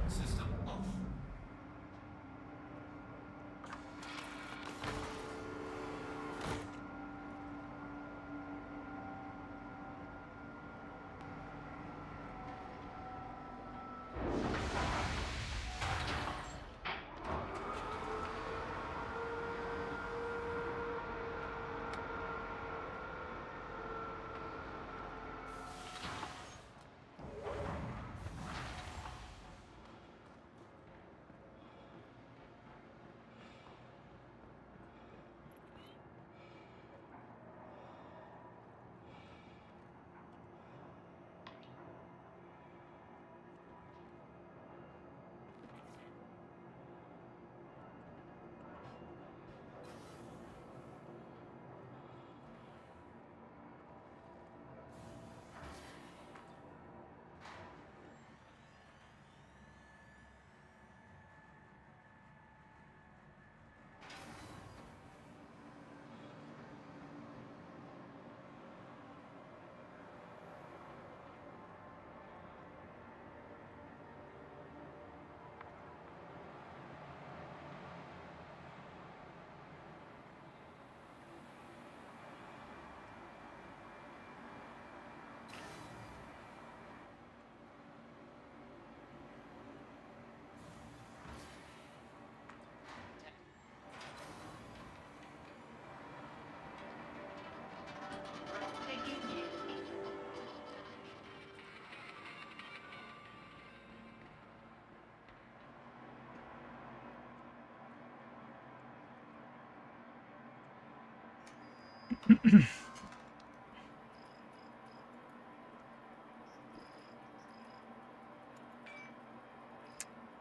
System off.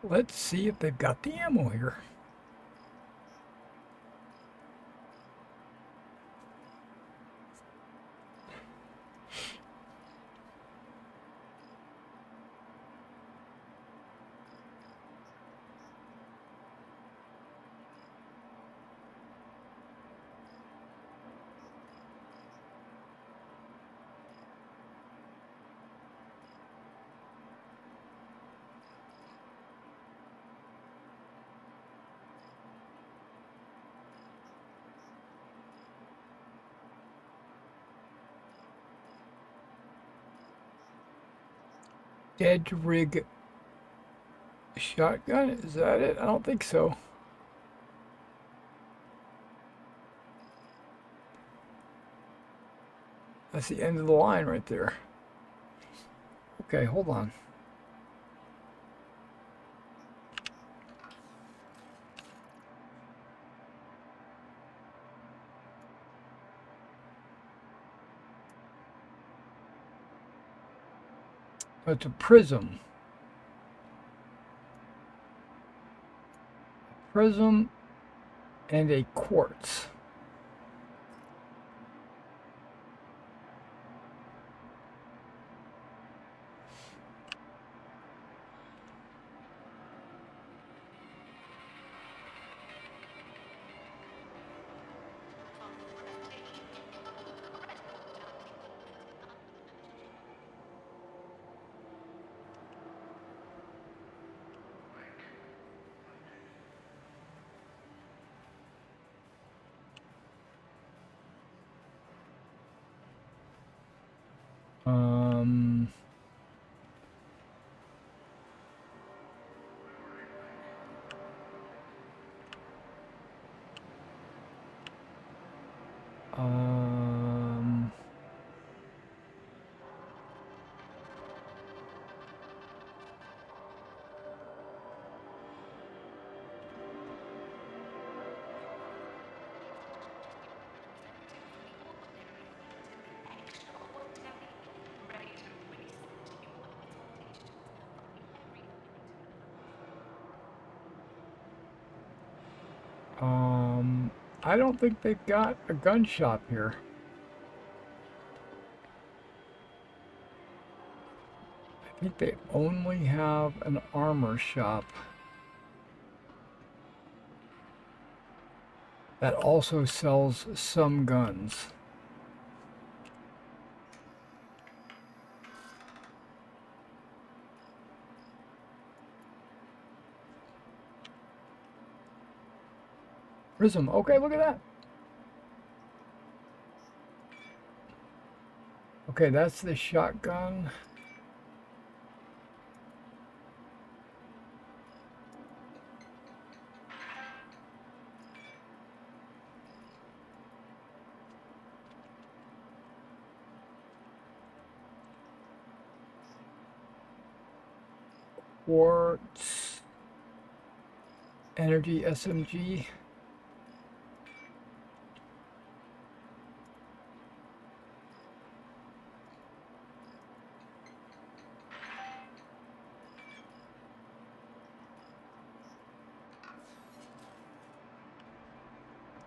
Let's see if they've got the ammo here. Dead rig shotgun, is that it? I don't think so. That's the end of the line right there. Okay, hold on. It's a prism. Prism and a quartz. Um, um, I don't think they've got a gun shop here. I think they only have an armor shop that also sells some guns. Prism. Okay, look at that. Okay, that's the shotgun. Quartz. Energy SMG.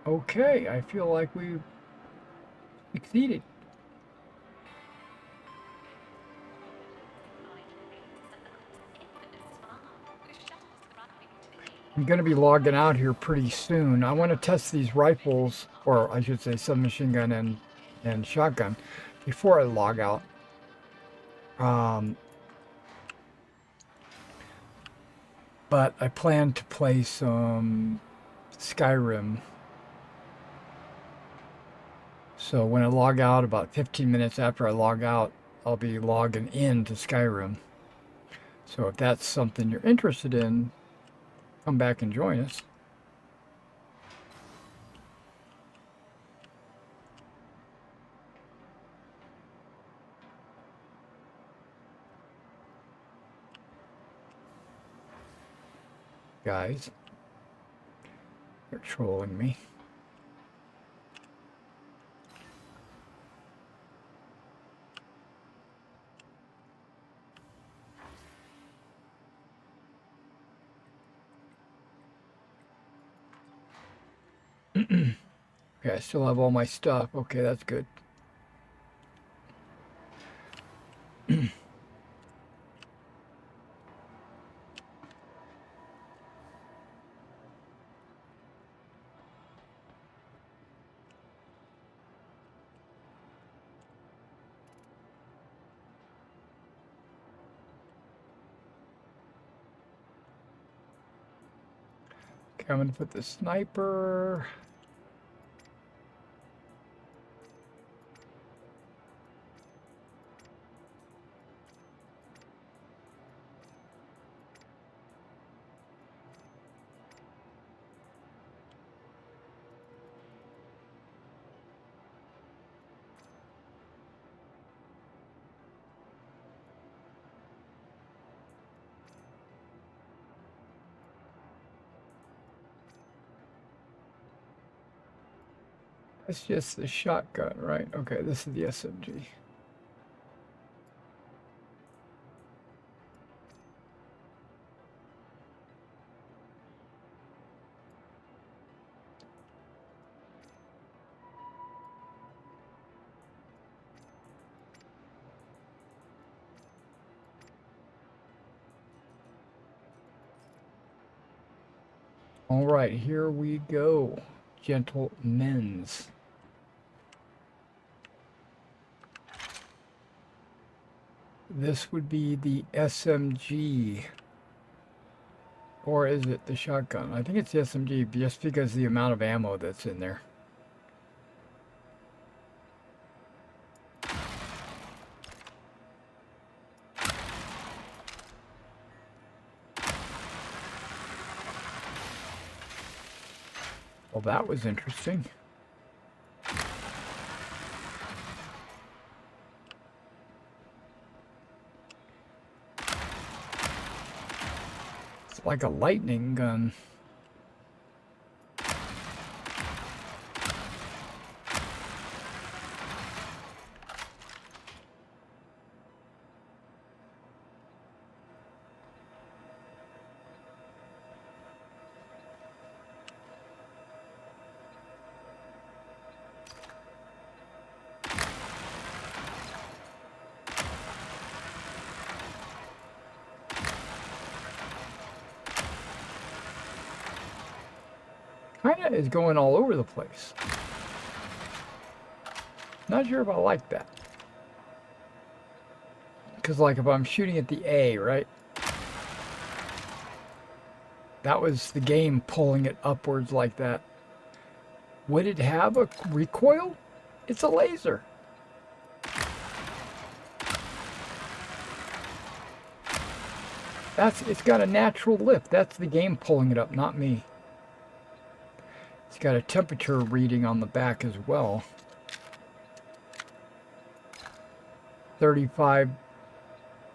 Okay, I feel like we've succeeded. I'm going to be logging out here pretty soon. I want to test these rifles, or I should say submachine gun and shotgun, before I log out. But I plan to play some Skyrim. So when I log out, about 15 minutes after I log out, I'll be logging in to Skyrim. So if that's something you're interested in, come back and join us. Guys, they're trolling me. Okay, I still have all my stuff. Okay, that's good. Okay, I'm going to put the sniper. That's just the shotgun, right? Okay, this is the SMG. All right, here we go, gentlemen's. This would be the SMG. Or is it the shotgun? I think it's the SMG just because of the amount of ammo that's in there. Well, that was interesting. It's like a lightning gun. kind of is going all over the place. Not sure if I like that. Because, like, if I'm shooting at the A, right? That was the game pulling it upwards like that. Would it have a recoil? It's a laser. It's got a natural lift. That's the game pulling it up, not me. It's got a temperature reading on the back as well. 35%.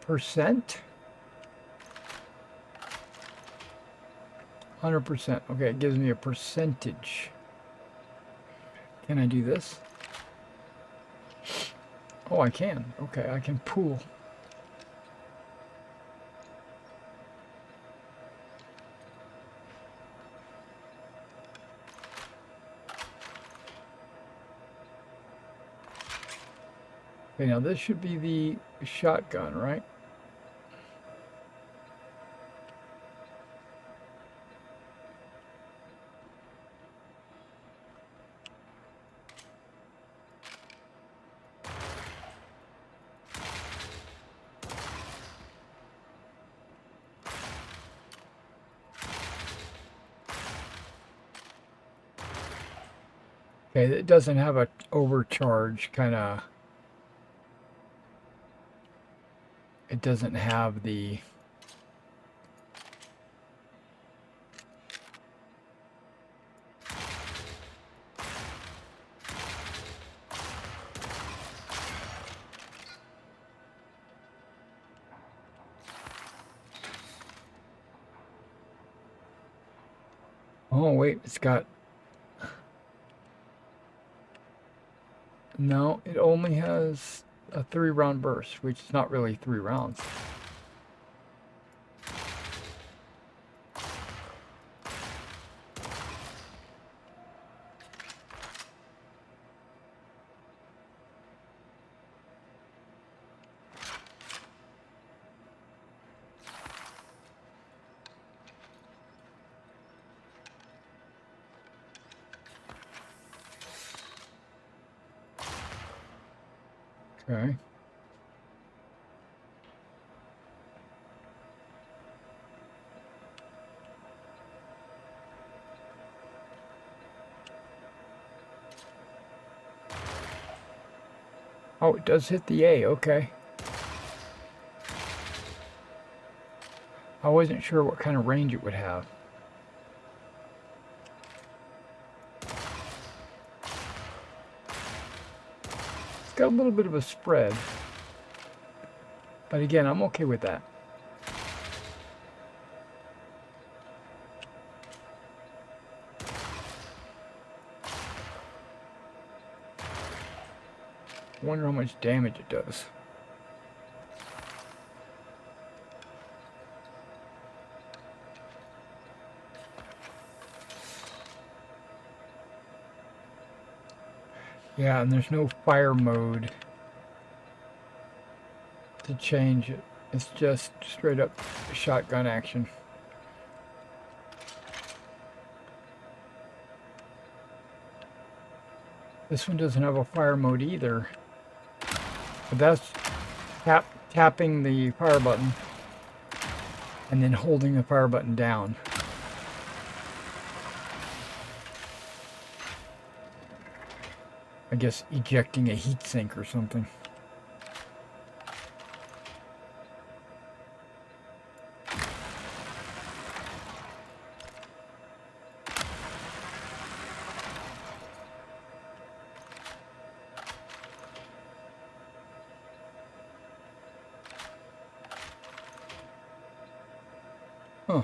100%. Okay, it gives me a percentage. Can I do this? Oh, I can. Okay, I can pool. Okay, now this should be the shotgun, right? Okay, it doesn't have a overcharge kind of. It doesn't have the. Oh wait, it's got. No, it only has a 3-round burst, which is not really 3 rounds. Okay. Oh, it does hit the A, okay. I wasn't sure what kind of range it would have. It's got a little bit of a spread. But again, I'm okay with that. Wonder how much damage it does. Yeah, and there's no fire mode to change it. It's just straight up shotgun action. This one doesn't have a fire mode either. But that's tapping the fire button and then holding the fire button down. I guess ejecting a heat sink or something. Huh.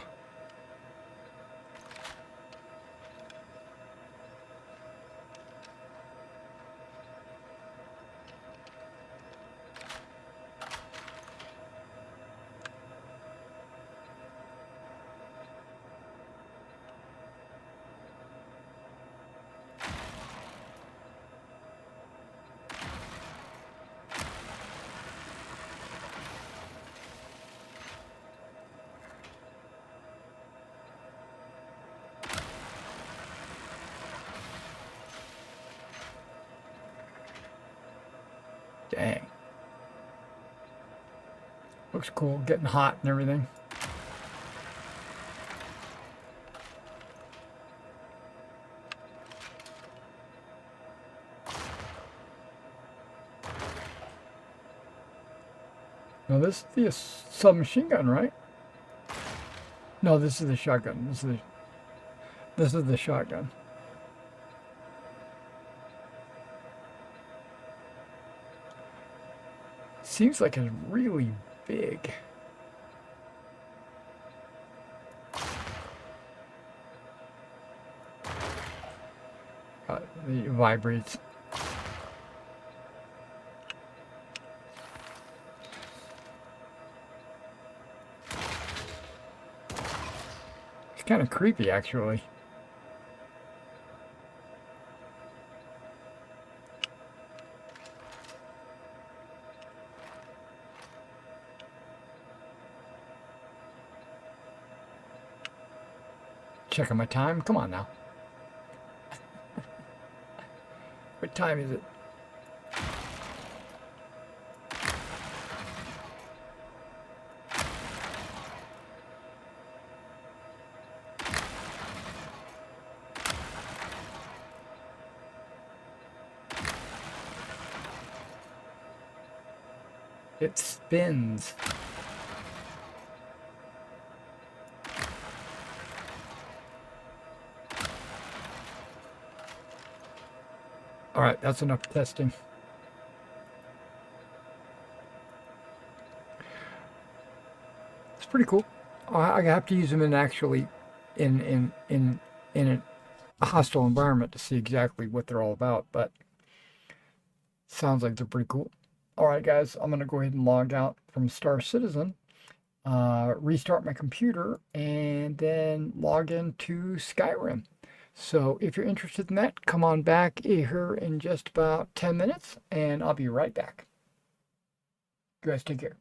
Dang. Looks cool, getting hot and everything. Now this is the submachine gun, right? No, this is the shotgun. This is the shotgun. Seems like it's really big. It vibrates. It's kind of creepy, actually. Checking my time. Come on now. What time is it? It spins. All right, that's enough testing. It's pretty cool. I have to use them in actually in a hostile environment to see exactly what they're all about, but sounds like they're pretty cool. All right, guys, I'm going to go ahead and log out from Star Citizen, restart my computer, and then log into Skyrim. So if you're interested in that, come on back here in just about 10 minutes, and I'll be right back. You guys take care.